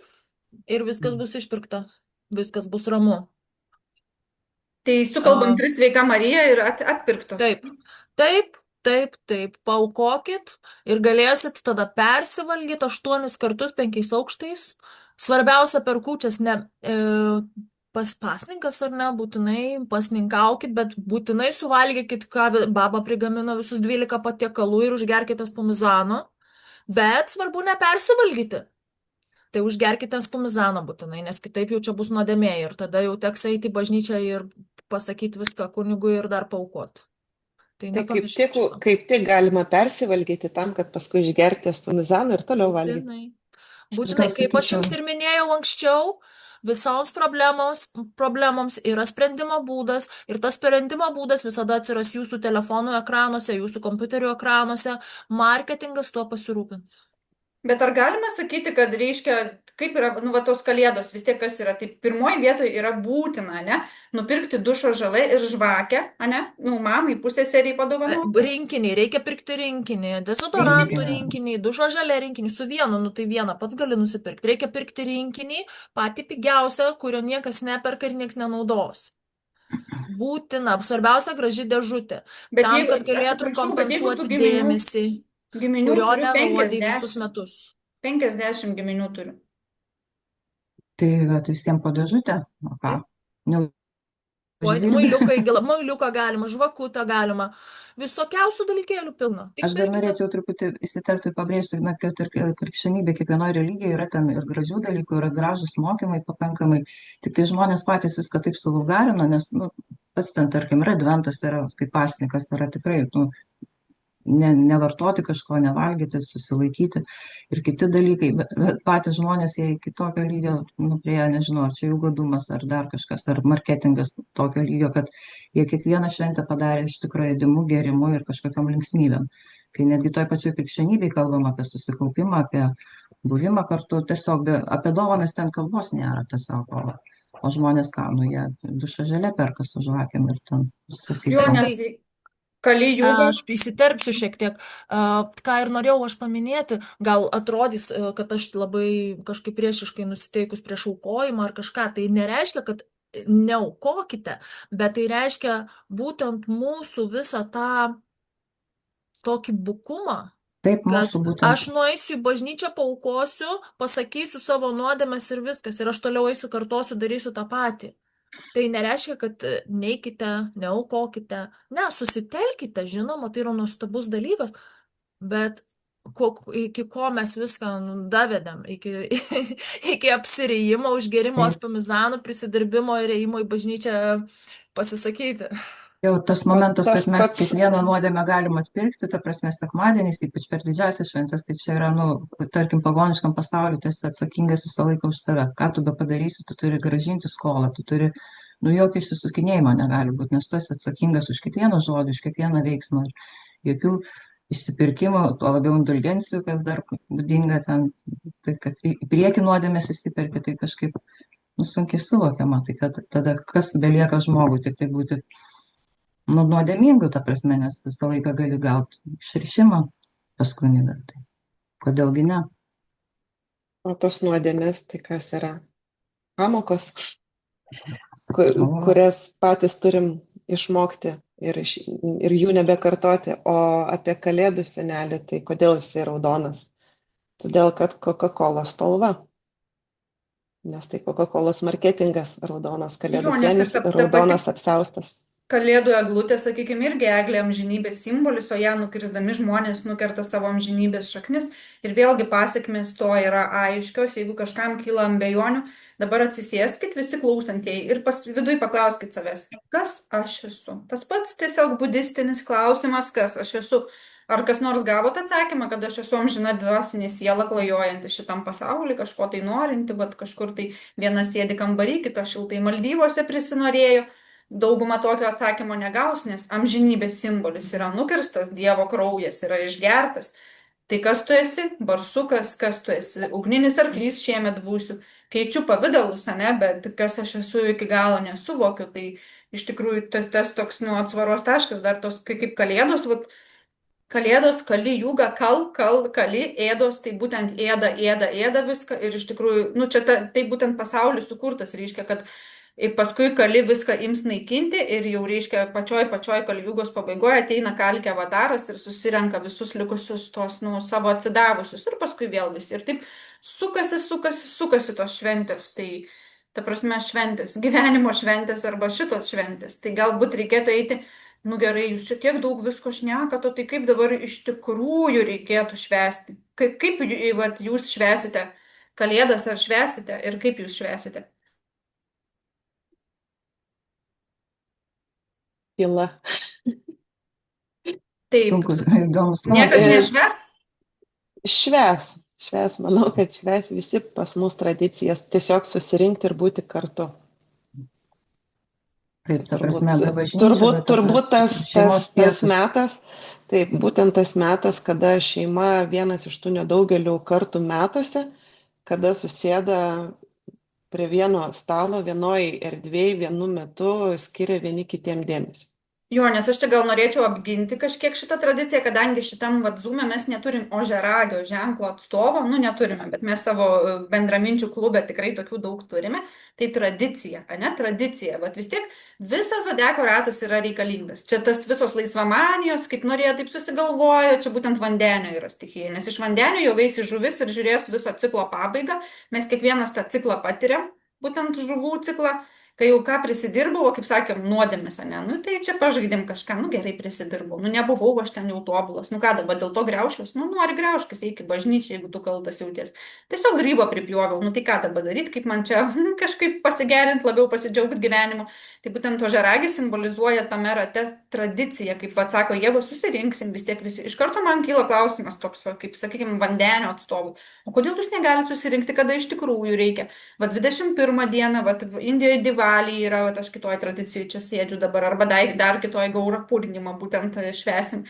Speaker 2: ir viskas bus išpirkta, viskas bus ramu.
Speaker 1: Tai sukalbam 3 sveika Marija ir atpirktos.
Speaker 2: Taip, paaukokit ir galėsit tada persivalgyti 8 kartus 5 aukštais. Svarbiausia per kūčias pasninkas ar ne, būtinai pasninkaukit, bet būtinai suvalgykit, ką baba prigamino, visus 12 patiekalų ir užgerkite spumizano, bet svarbu nepersivalgyti. Tai užgerkite spumizano būtinai, nes kitaip jau čia bus nuodėmė ir tada jau teks eiti į bažnyčią ir pasakyti viską kunigui ir dar paaukoti.
Speaker 4: Tai kaip tik galima persivalgyti tam, kad paskui išgerti spumizano ir toliau valgyti.
Speaker 2: Būtinai, kaip aš jums ir minėjau anksčiau, visoms problemoms yra sprendimo būdas ir tas sprendimo būdas visada atsiras jūsų telefonų ekranuose, jūsų kompiuterių ekranuose, marketingas tuo pasirūpins.
Speaker 1: Bet ar galima sakyti, kad reiškia, kaip yra, nu, va, tos kalėdos, vis tiek kas yra, tai pirmoji vietoje yra būtina, ne, nupirkti dušo žalai ir žvakę, ne, nu, mamai, pusėseriai padovanoti.
Speaker 2: Rinkinį, reikia pirkti rinkinį, dezodorantų rinkinį, dušo želė rinkinį, su vienu, nu tai vieną pats gali nusipirkti. Reikia pirkti rinkinį, patį pigiausią, kurio niekas neperka ir niekas nenaudos. Būtina, svarbiausia graži dėžutė,
Speaker 1: Bet
Speaker 2: tam,
Speaker 1: jeigu,
Speaker 2: kad galėtum
Speaker 1: atsiprašau, bet jeigu tų
Speaker 2: kompensuoti dėmesį,
Speaker 1: giminių
Speaker 2: kurio
Speaker 1: turiu
Speaker 2: nerodai visus
Speaker 1: 50,
Speaker 2: metus.
Speaker 1: 50 giminių turiu.
Speaker 3: Tai vat visiems po dėžutę, o ką?
Speaker 2: Muiliuką galima, žvakutę galima, visokiausių dalykėlių pilna. Tik
Speaker 3: Aš dar
Speaker 2: pirkite.
Speaker 3: norėčiau truputį įsiterpti, pabrėžti, kad ir krikščionybė, kiekvienoje religijoje yra ten ir gražių dalykų, yra gražus mokymai pakankamai, tik tai žmonės patys viską taip suvulgarino, nes, nu, pats ten, tarkim, ir adventas yra, kaip pasnikas, yra tikrai, nu, nevartoti kažko, nevalgyti, susilaikyti ir kiti dalykai, bet patys žmonės jie iki tokio lygio, nu, prie, nežinau, ar čia jų godumas, ar dar kažkas, ar marketingas tokio lygio, kad jie kiekvieną šventę padarė iš tikrųjų ėdimu, gėrimu ir kažkokiam linksmybėm. Kai netgi toj pačioj krikščionybėj kalbam apie susikaupimą, apie buvimą kartu, tiesiog apie dovanas ten kalbos nėra tiesiog, o žmonės ką, nu, jie dušo želė perka su žvakėm ir ten
Speaker 1: Jo,
Speaker 3: susisėmė.
Speaker 1: nes Kalijūga.
Speaker 2: Aš įsiterpsiu šiek tiek, ką ir norėjau aš paminėti, gal atrodys, kad aš labai kažkaip priešiškai nusiteikus prieš aukojimą ar kažką, tai nereiškia, kad neaukokite, bet tai reiškia būtent mūsų visą tą tokį bukumą,
Speaker 3: Taip,
Speaker 2: kad
Speaker 3: mūsų būtent.
Speaker 2: aš nueisiu į bažnyčią, paaukosiu, pasakysiu savo nuodėmes ir viskas, ir aš toliau eisiu, kartosiu, darysiu tą patį. Tai nereiškia, kad neikite, neaukokite, ne, susitelkite, žinoma, tai yra nuostabus dalykas, bet iki ko mes viską davedėm, iki apsirijimo, užgerimo aspartizanų, prisidirbimo ir ėjimo į bažnyčią pasisakyti.
Speaker 3: Jau tas momentas,
Speaker 4: Tas
Speaker 3: kad mes
Speaker 4: pats-
Speaker 3: kiekvieną nuodėmę galim atpirkti, ta prasme, sekmadieniais, ypač per didžiąsias šventes, tai čia yra, nu, tarkim, pagoniškam pasauliu, tu esi atsakingas visą laiką už save. Ką tu be padarysi, tu turi grąžinti skolą, tu turi, nu, jokio išsisukinėjimo negali būti, nes tu esi atsakingas už kiekvieną žodį, už kiekvieną veiksmą. Jokių išsipirkimų, tuo labiau indulgencijų, kas dar būdinga ten, tai kad į priekį nuodėmės įsiperki, tai kažkaip, nu, sunkiai suvokiama. Tai kad tada kas belieka žmogui, tik tai būti, nu, nuodėmingų, ta prasme, nes visą laiką gali gauti išrišimą pas kunigą. Tai kodėlgi ne?
Speaker 4: O tos nuodėmės, tai kas yra? Pamokos, kurias patys turim išmokti ir jų nebekartoti. O apie Kalėdų senelį, tai kodėl jisai raudonas? Todėl, kad Coca-Cola spalva. Nes tai Coca-Colos marketingas, raudonas Kalėdų
Speaker 1: Jo, nes ir
Speaker 4: senis,
Speaker 1: ta
Speaker 4: raudonas apsiaustas.
Speaker 1: Kalėdų eglutė, sakykime, irgi eglė amžinybės simbolis, o ją nukirsdami žmonės nukerta savo amžinybės šaknis. Ir vėlgi pasiekmes to yra aiškios, jeigu kažkam kyla abejonių, dabar atsisėskit visi klausantieji ir viduj paklauskit savęs, kas aš esu. Tas pats tiesiog budistinis klausimas, kas aš esu. Ar kas nors gavot atsakymą, kad aš esu amžina dvasinė siela klajojanti šitam pasauliu, kažko tai norinti, bet kažkur tai viena sėdi kambarį, kita šiltai Maldyvose prisinorėjo. Dauguma tokio atsakymo negaus, nes amžinybės simbolis yra nukirstas, Dievo kraujas yra išgertas. Tai kas tu esi? Barsukas, kas tu esi? Ugninis arklys šiemet būsiu. Keičiu pavydalus, ne, bet kas aš esu iki galo nesuvokiu. Tai iš tikrųjų tas toks, nu, atsvaros taškas, dar tos kaip Kalėdos, vat, Kalėdos, kali, jūga, kali, ėdos, tai būtent ėda viską ir iš tikrųjų, nu, čia tai būtent pasaulis sukurtas, reiškia, kad paskui kali viską ims naikinti ir jau, reiškia, pačioj Kalijūgos pabaigoje ateina Kalkė avataras ir susirenka visus likusius tos, nu, savo atsidavusius ir paskui vėl visi. Ir taip sukasi tos šventės, tai ta prasme šventės, gyvenimo šventės arba šitos šventės. Tai galbūt reikėtų eiti, nu gerai, jūs čia tiek daug visko šnekat, o tai kaip dabar iš tikrųjų reikėtų švęsti? Kaip vat, jūs švęsite Kalėdas ar švęsite ir kaip jūs švęsite?
Speaker 4: Tyla.
Speaker 1: Taip,
Speaker 3: Sunkus, įdomus
Speaker 1: niekas
Speaker 3: klausimas.
Speaker 1: nešvęs?
Speaker 4: Švęs, manau, kad švęs visi pas mus tradicijas, tiesiog susirinkti ir būti kartu.
Speaker 3: Taip, ta prasme, be bažnyčių, bet
Speaker 4: Turbūt tas
Speaker 3: šeimos pietus.
Speaker 4: metas, taip, būtent tas metas, kada šeima vienas iš tų nedaugelių kartų metuose kada susėda prie vieno stalo, vienoj erdvėj, vienu metu skiria vieni kitiem dėmesį.
Speaker 1: Jo, nes aš čia gal norėčiau apginti kažkiek šitą tradiciją, kadangi šitam vat Zoom'e mes neturim ožiaragio ženklo atstovo, nu neturime, bet mes savo bendraminčių klube tikrai tokių daug turime. Tai tradicija, ne tradicija, vat vis tiek visas zodiako ratas yra reikalingas. Čia tas visos laisvamanijos, kaip norėjo, taip susigalvojo, čia būtent vandenio yra stichija, nes iš vandenio jau veisi žuvis ir žiūrės viso ciklo pabaigą. Mes kiekvienas tą ciklą patiriam, būtent žuvų ciklą. Kai jau ką prisidirbau, kaip sakėm, nuodėmės, ne, nu tai čia pažaidim kažką, nu gerai prisidirbau, nu nebuvau aš ten jau tobulas, nu ką dabar dėl to griaušiuos, nu nori griauškis, eik į bažnyčią, jeigu tu kaltas jauties. Tiesiog grybo pripjoviau, nu tai ką dabar daryti, kaip man čia kažkaip pasigerinti, labiau pasidžiaugti gyvenimu. Tai būtent ožiaragis simbolizuoja tame rate tradiciją, kaip atsako Ieva, susirinksim vis tiek visi. Iš karto man kyla klausimas toks, kaip sakykime, vandenio atstovų. O kodėl jūs negalite susirinkti, kada iš tikrųjų reikia? Va 21 dieną, va Indijoje Diwali yra, va aš kitoj tradicijai čia sėdžiu dabar, arba dar kitoj Gaura Purnima būtent švesim.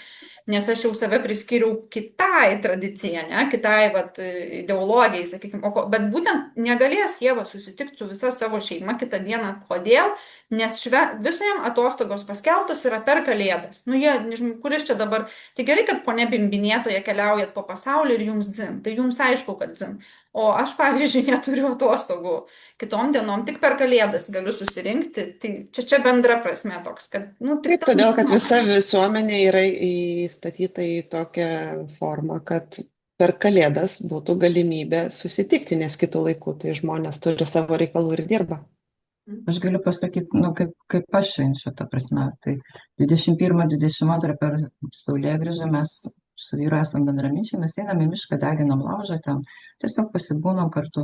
Speaker 1: Nes aš jau save priskiriau kitai tradicijai, ne, kitai vat, ideologijai, sakykime, bet būtent negalės Ieva susitikti su visa savo šeima kitą dieną. Kodėl? Nes visojam atostogos paskelbtos yra per Kalėdas. Nu, jie, nežinau, kuris čia dabar, tai gerai, kad ponia bimbinėtoje keliaujat po pasaulį ir jums dzin, tai jums aišku, kad dzin. O aš, pavyzdžiui, neturiu atostogų kitom dienom, tik per Kalėdas galiu susirinkti. Tai čia bendra prasme toks, kad, nu,
Speaker 4: Taip, todėl, kad visa visuomenė yra įstatyta į tokią formą, kad per Kalėdas būtų galimybė susitikti, nes kitų laikų tai žmonės turi savo reikalų ir dirba.
Speaker 3: Aš galiu pasakyti, nu, kaip aš švenčiu, ta prasme. Tai 21-22 per Saulėgrįžą mes su vyru esam bendraminčiai, mes einam į mišką, deginam laužą ten, tiesiog pasibūnam kartu.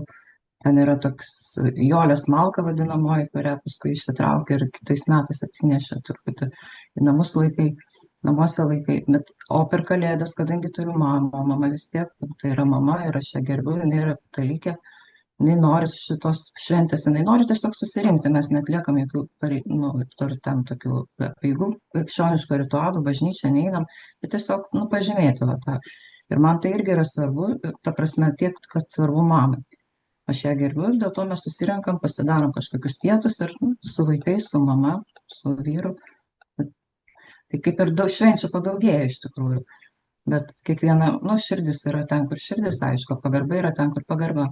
Speaker 3: Ten yra toks jolės malka vadinamoji, kurią paskui išsitraukia ir kitais metais atsinešė truputį į namuose laikai. Bet, o per Kalėdas, kadangi turiu mamą, o mama vis tiek, tai yra mama ir aš ją gerbiu, jinai yra katalikė, jinai nori šitos šventės, jinai nori tiesiog susirinkti, mes netliekam jokių ten tokių apeigų, krikščioniškų ritualų, bažnyčią neinam, bet tiesiog pažymėti va tą. Ir man tai irgi yra svarbu, ta prasme tiek, kad svarbu mamai. Aš ją gerbiu ir dėl to mes susirenkam, pasidarom kažkokius pietus ir su vaikais, su mama, su vyru. Tai kaip ir daug švenčių padaugėja iš tikrųjų. Bet kiekviena, širdis yra ten, kur širdis, aišku, pagarba yra ten, kur pagarba.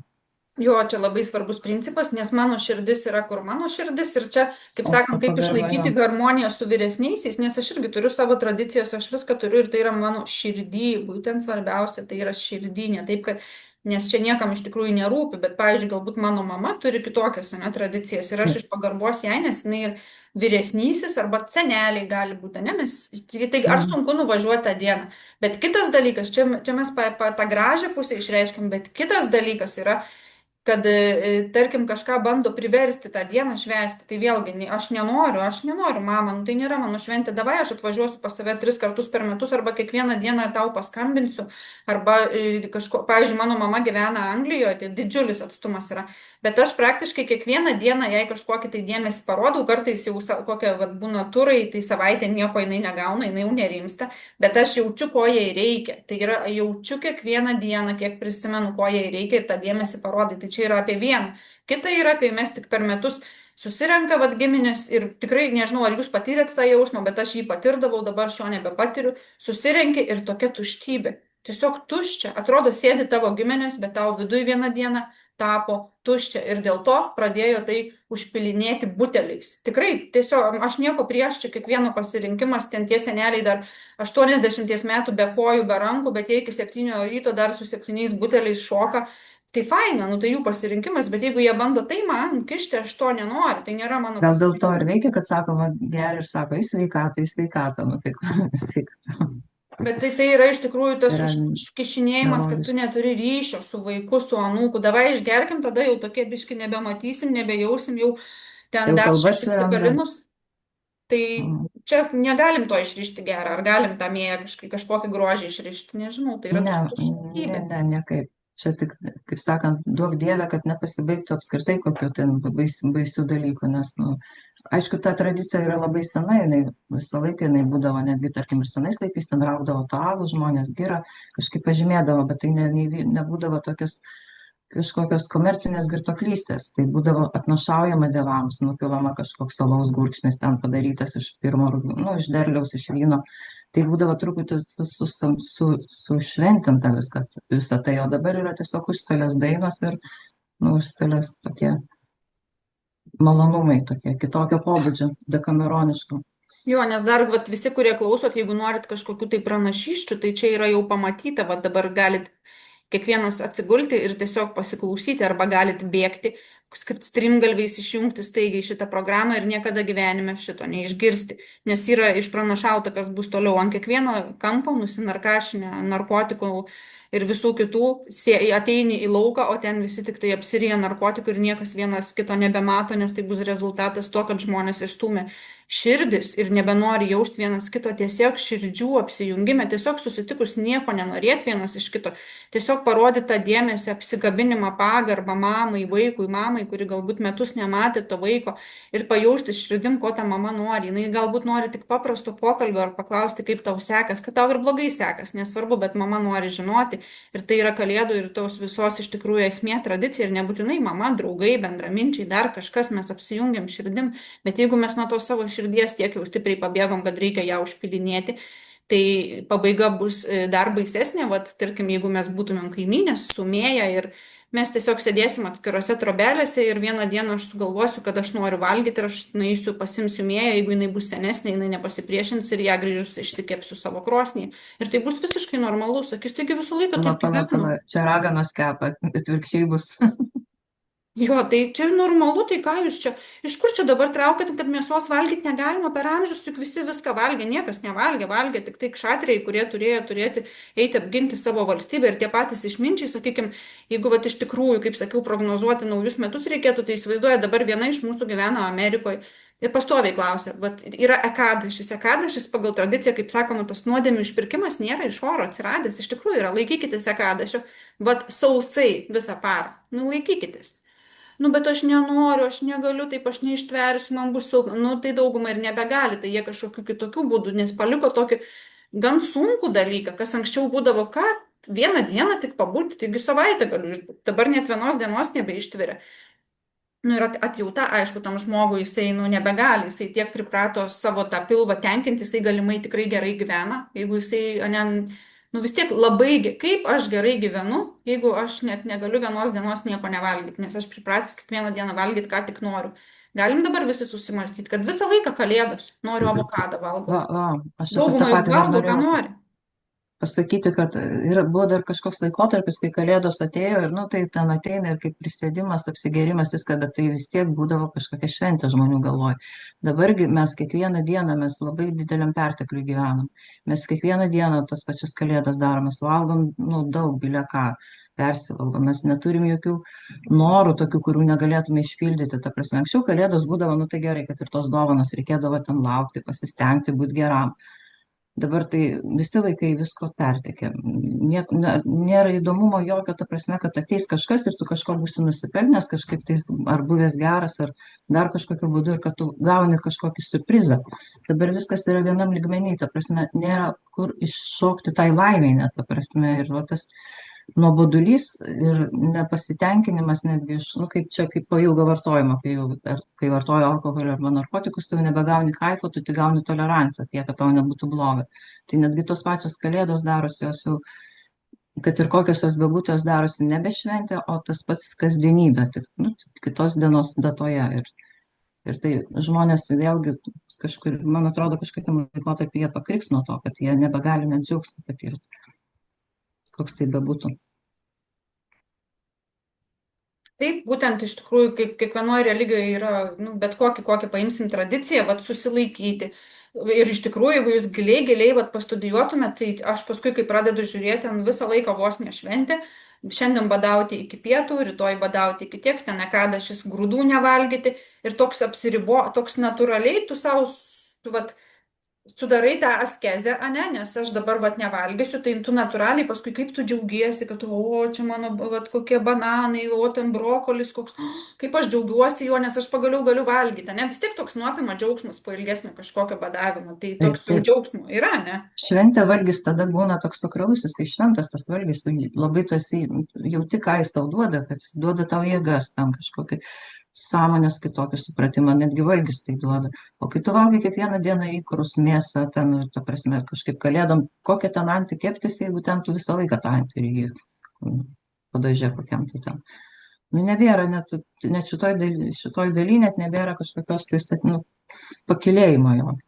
Speaker 1: Jo, čia labai svarbus principas, nes mano širdis yra, kur mano širdis ir čia, kaip sakant, kaip išlaikyti harmoniją su vyresniaisiais, nes aš irgi turiu savo tradicijas, aš viską turiu ir tai yra mano širdį, būtent svarbiausia, tai yra širdį, ne taip, kad, nes čia niekam iš tikrųjų nerūpi, bet, pavyzdžiui, galbūt mano mama turi kitokias tradicijas ir aš iš pagarbos jai, nes jinai ir vyresnysis arba seneliai gali būti, ne, tai ar sunku nuvažiuoti tą dieną, bet kitas dalykas, čia mes tą gražią pusę išreiškiam, bet kitas dalykas yra, kad, tarkim, kažką bando priversti tą dieną švęsti, tai vėlgi, aš nenoriu, mama, nu tai nėra mano šventė, davai aš atvažiuosiu pas tave 3 kartus per metus, arba kiekvieną dieną tau paskambinsiu, arba pavyzdžiui, mano mama gyvena Anglijoje, tai didžiulis atstumas yra, bet aš praktiškai kiekvieną dieną jai kažkokį tai dėmesį parodau, kartais jau kokia būna turai, tai savaitę nieko jinai negauna, jinai jau nerimsta, bet aš jaučiu, ko jai reikia, tai yra jaučiu kiekvieną dieną, kiek prisimenu, ko jai reikia ir tą dėmesį parodai, tai čia yra apie vieną. Kita yra, kai mes tik per metus susirenka giminės ir tikrai nežinau, ar jūs patyrėte tą jausmą, bet aš jį patirdavau, dabar aš jo nebepatiriu, susirenki ir tokia tuštybė. Tiesiog tuščia, atrodo sėdi tavo giminės, bet tau viduj vieną dieną tapo tuščia ir dėl to pradėjo tai užpilinėti buteliais. Tikrai, tiesiog, aš nieko prieš, čia kiekvieno pasirinkimas, ten tie seneliai dar 80 metų be kojų, be rankų, bet jie iki 7 ryto dar su 7 buteliais šoka. Tai faina, tai jų pasirinkimas, bet jeigu jie bando tai man kišti, aš to nenoriu, tai nėra mano
Speaker 3: pasirinkimas. Gal dėl to ir veikia, kad sakoma gerai ir sako, į sveikatą, tai sveikatą.
Speaker 1: Bet tai yra iš tikrųjų tas užkišinėjimas, kad tu neturi ryšio su vaiku, su anūku, davai išgerkim, tada jau tokie biški nebematysim, nebejausim, jau ten dar 6 galinus. Tai čia negalim to išrišti gerą, ar galim tą mėją kažkokį grožį išrišti, nežinau, tai yra tuštybė.
Speaker 3: Ne, kaip. Čia tik, kaip sakant, duok Dieve, kad nepasibaigtų apskritai kokių ten baisių dalykų, nes, aišku, ta tradicija yra labai sena, jinai visą laiką jinai būdavo, netgi, tarkim, ir senais laikais ten raugdavo tavų, žmonės gira, kažkaip pažymėdavo, bet tai nebūdavo tokios kažkokios komercinės girtuoklystės. Tai būdavo atnašaujama dievams, nupilama kažkoks alaus gurkšnis ten padarytas iš pirmo, nu, iš derliaus, iš vyno. Tai būdavo truputį sušventinta viskas, visa tai, o dabar yra tiesiog užstalės dainos ir, nu, užstalės tokie malonumai, tokie kitokio pobūdžio, dekameroniško.
Speaker 1: Jo, nes dar vat, visi, kurie klausot, jeigu norit kažkokių tai pranašyščių, tai čia yra jau pamatyta, vat dabar galit kiekvienas atsigulti ir tiesiog pasiklausyti, arba galit bėgti, kad strimgalviais išjungti staigiai šitą programą ir niekada gyvenime šito neišgirsti, nes yra išpranašauta, kas bus toliau. Ant kiekvieno kampo nusinarkašinę narkotikų ir visų kitų ateini į lauką, o ten visi tik tai apsirija narkotikų ir niekas vienas kito nebemato, nes tai bus rezultatas to, kad žmonės išstūmė širdis ir nebenori jausti vienas kito, tiesiog širdžių apsijungime, tiesiog susitikus nieko nenorėti vienas iš kito, tiesiog parodyti tą dėmesį, apsikabinimą, pagarbą mamai, vaikui, mamai, kuri galbūt metus nematė to vaiko, ir pajausti širdim, ko ta mama nori. Jis galbūt nori tik paprasto pokalbio ar paklausti, kaip tau sekas, kad tau ir blogai sekas, nesvarbu, bet mama nori žinoti. Ir tai yra kalėdų ir tos visos iš tikrųjų esmė, tradicija, ir nebūtinai mama, draugai, bendraminčiai, dar kažkas, mes apsijungiam širdim, bet jeigu mes nuo to savo širdies tiek jau stipriai pabėgom, kad reikia ją užpilinėti, tai pabaiga bus dar baisesnė. Vat, tarkim, jeigu mes būtumėm kaimynės sumėję ir mes tiesiog sėdėsim atskirose trobelėse ir vieną dieną aš sugalvosiu, kad aš noriu valgyti ir aš nueisiu, pasimsiu mėją, jeigu jinai bus senesnė, jinai nepasipriešins ir ją grįžus išsikepsiu savo krosnį. Ir tai bus visiškai normalu, sakys, taigi visą laiką taip gyvenu.
Speaker 3: Čia raganos kepa, atvirkščiai bus.
Speaker 1: Jo, tai čia normalu, tai ką jūs čia, iš kur čia dabar traukėt, kad mėsos valgyti negalima, per amžius juk visi viską valgė, niekas nevalgė, valgė tik tai kšatriai, kurie turėjo turėti eiti apginti savo valstybę, ir tie patys išminčiai, sakykime, jeigu vat, iš tikrųjų, kaip sakiau, prognozuoti naujus metus reikėtų, tai įsivaizduoja, dabar viena iš mūsų gyvena Amerikoje ir pastoviai klausia, vat, yra ekadašis pagal tradiciją, kaip sakoma, tos nuodėmių išpirkimas nėra iš oro atsiradęs, iš tikrųjų yra, laikykitės ekadašio, vat sausai visą parą, nu laikykitės. Nu, bet aš nenoriu, aš negaliu, taip aš neištversiu, man bus silpna. Nu, tai dauguma ir nebegali, tai jie kažkokiu kitokiu būdu, nes paliko tokį gan sunkų dalyką, kas anksčiau būdavo, ką vieną dieną tik pabūti, taigi savaitę galiu išbūti, dabar net vienos dienos nebeištveria. Nu, ir atjauta, aišku, tam žmogui jisai, nu, nebegali, jisai tiek priprato savo tą pilvą tenkinti, jisai galimai tikrai gerai gyvena, jeigu jisai, nu vis tiek labai, kaip aš gerai gyvenu, jeigu aš net negaliu vienos dienos nieko nevalgyti, nes aš pripratęs kiekvieną dieną valgyti, ką tik noriu. Galim dabar visi susimastyti, kad visą laiką kalėdos noriu avokadą valgau.
Speaker 3: Aš apie tą
Speaker 1: Daugumai
Speaker 3: patį
Speaker 1: valgo, ką
Speaker 3: norėjau
Speaker 1: nori.
Speaker 3: pasakyti, kad buvo dar kažkoks laikotarpis, kai kalėdos atėjo ir, nu, tai ten ateina ir kaip prisėdimas, apsigėrimas, viską, bet tai vis tiek būdavo kažkokia šventė žmonių galvoj. Dabargi mes kiekvieną dieną, mes labai dideliam pertekliui gyvenam. Mes kiekvieną dieną tas pačias kalėdas darom, mes valgom, nu, daug, bilia ką, persivalgom, mes neturim jokių norų tokių, kurių negalėtume išpildyti. Ta prasme, anksčiau kalėdos būdavo, nu tai gerai, kad ir tos dovanos reikėdavo ten laukti, pasistengti, būti geram. Dabar tai visi vaikai visko pertekė. Nėra įdomumo jokio, ta prasme, kad ateis kažkas ir tu kažko būsi nusipelnęs, kažkaip tais ar buvęs geras, ar dar kažkokiu būdu, ir kad tu gauni kažkokį surprizą. Dabar viskas yra vienam lygmenį, ta prasme, nėra kur iššokti tai laimiai, net, ta prasme, ir va, tas nuobodulys ir nepasitenkinimas netgi iš, nu, kaip čia, kaip po ilgo vartojimo, kai vartoji alkoholį arba narkotikus, tu nebegauni kaifo, tu tik gauni toleranciją, tiek, kad tau nebūtų bloga. Tai netgi tos pačios kalėdos darosi, jos jau, kad ir kokios jos bebūtų, jos darosi nebe šventė, o tas pats kasdienybė, tik, nu, kitos dienos datoje. Ir tai žmonės vėlgi kažkur, man atrodo, kažkokiam laikotarpį jie pakriks nuo to, kad jie nebegali net džiaugsmą patirti. Koks tai bebūtų.
Speaker 1: Taip, būtent iš tikrųjų, kaip kiekvienoje religijoje yra, nu, bet kokią paimsim tradiciją, vat susilaikyti. Ir iš tikrųjų, jeigu jūs giliai vat pastudijuotumėte, tai aš paskui, kai pradedu žiūrėti, visą laiką vos ne šventė, šiandien badauti iki pietų, rytoj badauti iki tiek, ten ekadašis grūdų nevalgyti, ir toks toks natūraliai tu savo, vat, sudarai tą askezę, ane, nes aš dabar vat nevalgysiu, tai tu natūraliai paskui kaip tu džiaugiesi, kad o, čia mano vat kokie bananai, o ten brokolis koks, kaip aš džiaugiuosi juo, nes aš pagaliau galiu valgyti, ne, vis tiek toks nuopima džiaugsmas po ilgesnio kažkokio badavimo, tai
Speaker 3: Taip,
Speaker 1: toks jau
Speaker 3: taip.
Speaker 1: džiaugsmo yra, ne?
Speaker 3: Šventė valgis tada būna toks sakralusis, tai šventas tas valgis, tu labai tu esi, jauti, ką jis tau duoda, kad jis duoda tau jėgas tam kažkokį sąmonės kitokį supratimą, netgi valgis tai duoda. O kai tu valgai kiekvieną dieną įkrus mėsą, ten, ta prasme, kažkaip kalėdom, kokią ten antį keptis, jeigu ten tu visą laiką tą antį ryji, padažė kokiam tai ten. Nu, nebėra, net šitoj daly net nebėra kažkokios tai, nu, pakilėjimo jo.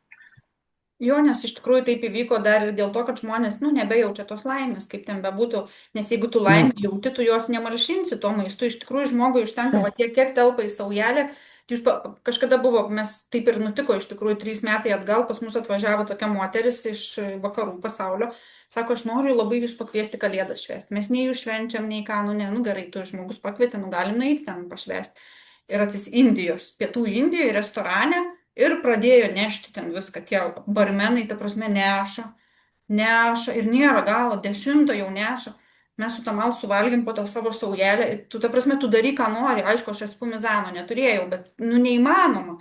Speaker 1: Jo, nes iš tikrųjų taip įvyko dar ir dėl to, kad žmonės, nu, nebejaučia tos laimės, kaip ten bebūtų, nes jeigu tu laimę
Speaker 3: Nu,
Speaker 1: jauti, tu jos nemalšinsi to maistu, iš tikrųjų žmogui užtenka, va
Speaker 3: taip,
Speaker 1: tiek, kiek telpa į saujelę. Jūs kažkada buvo, mes taip ir nutiko, iš tikrųjų 3 metai atgal pas mus atvažiavo tokia moteris iš vakarų pasaulio, sako, aš noriu labai jūs pakviesti kalėdas švęsti, mes nei jūs švenčiam, nei ką, nu, ne, nu gerai, tu žmogus pakvietė, nu, galim nueiti ten pašvęsti. Ir Indijos, pietų Indijoje, restorane. Ir pradėjo nešti ten viską, tie barmenai, ta prasme, neša ir nėra galo, 10 jau neša. Mes su Tamal suvalgėm po to savo saujelę, tu, ta prasme, tu daryk, ką nori, aišku, aš esu parmezano neturėjau, bet, nu, neįmanoma.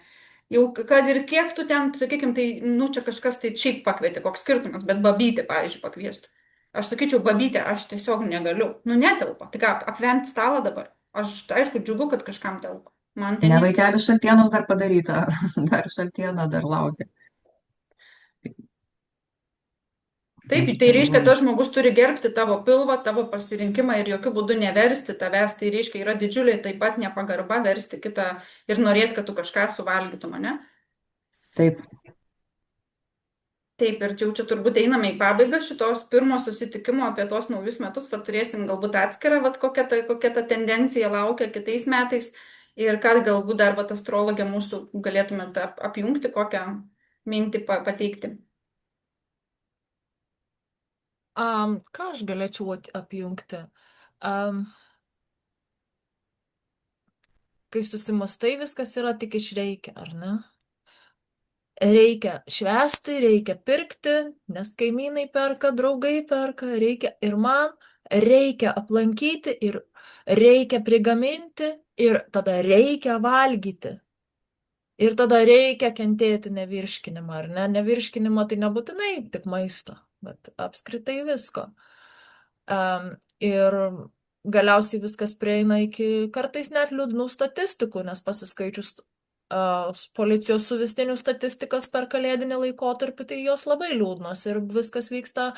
Speaker 1: Jau kad ir kiek tu ten, sakykime, tai, nu, čia kažkas tai šiaip pakvietė, koks skirtumas, bet babytė, pavyzdžiui, pakviestų. Aš sakyčiau, babytė, aš tiesiog negaliu, nu, netelpa. Tai ką, apvemti stalą dabar? Aš, aišku, džiugu, kad kažkam telpa. Man ten
Speaker 3: ne
Speaker 1: niekas.
Speaker 3: vaikelių šaltienos dar padaryta, dar šaltiena dar laukia.
Speaker 1: Taip, tai reiškia, tas žmogus turi gerbti tavo pilvą, tavo pasirinkimą ir jokių būdų neversti tavęs. Tai reiškia, yra didžiulė taip pat nepagarba versti kitą ir norėti, kad tu kažką suvalgytum, ne?
Speaker 3: Taip,
Speaker 1: Taip, ir jau čia turbūt einame į pabaigą šitos pirmo susitikimo apie tos naujus metus, va turėsim galbūt atskirą, va kokia ta tendencija laukia kitais metais ir ką galbūt dar va astrologė mūsų galėtumėte apjungti, kokią mintį pateikti.
Speaker 2: Ką aš galėčiau apjungti? Am, kai susimastai, viskas yra tik iš reikia, ar ne? Reikia švęsti, reikia pirkti, nes kaimynai perka, draugai perka, reikia ir man, reikia aplankyti ir reikia prigaminti ir tada reikia valgyti. Ir tada reikia kentėti nevirškinimą, ar ne? Nevirškinimą tai nebūtinai tik maisto, bet apskritai visko. Ir galiausiai viskas prieina iki kartais net liūdnų statistikų, nes pasiskaičius policijos suvestinių statistikas per kalėdinį laikotarpį, tai jos labai liūdnos ir viskas vyksta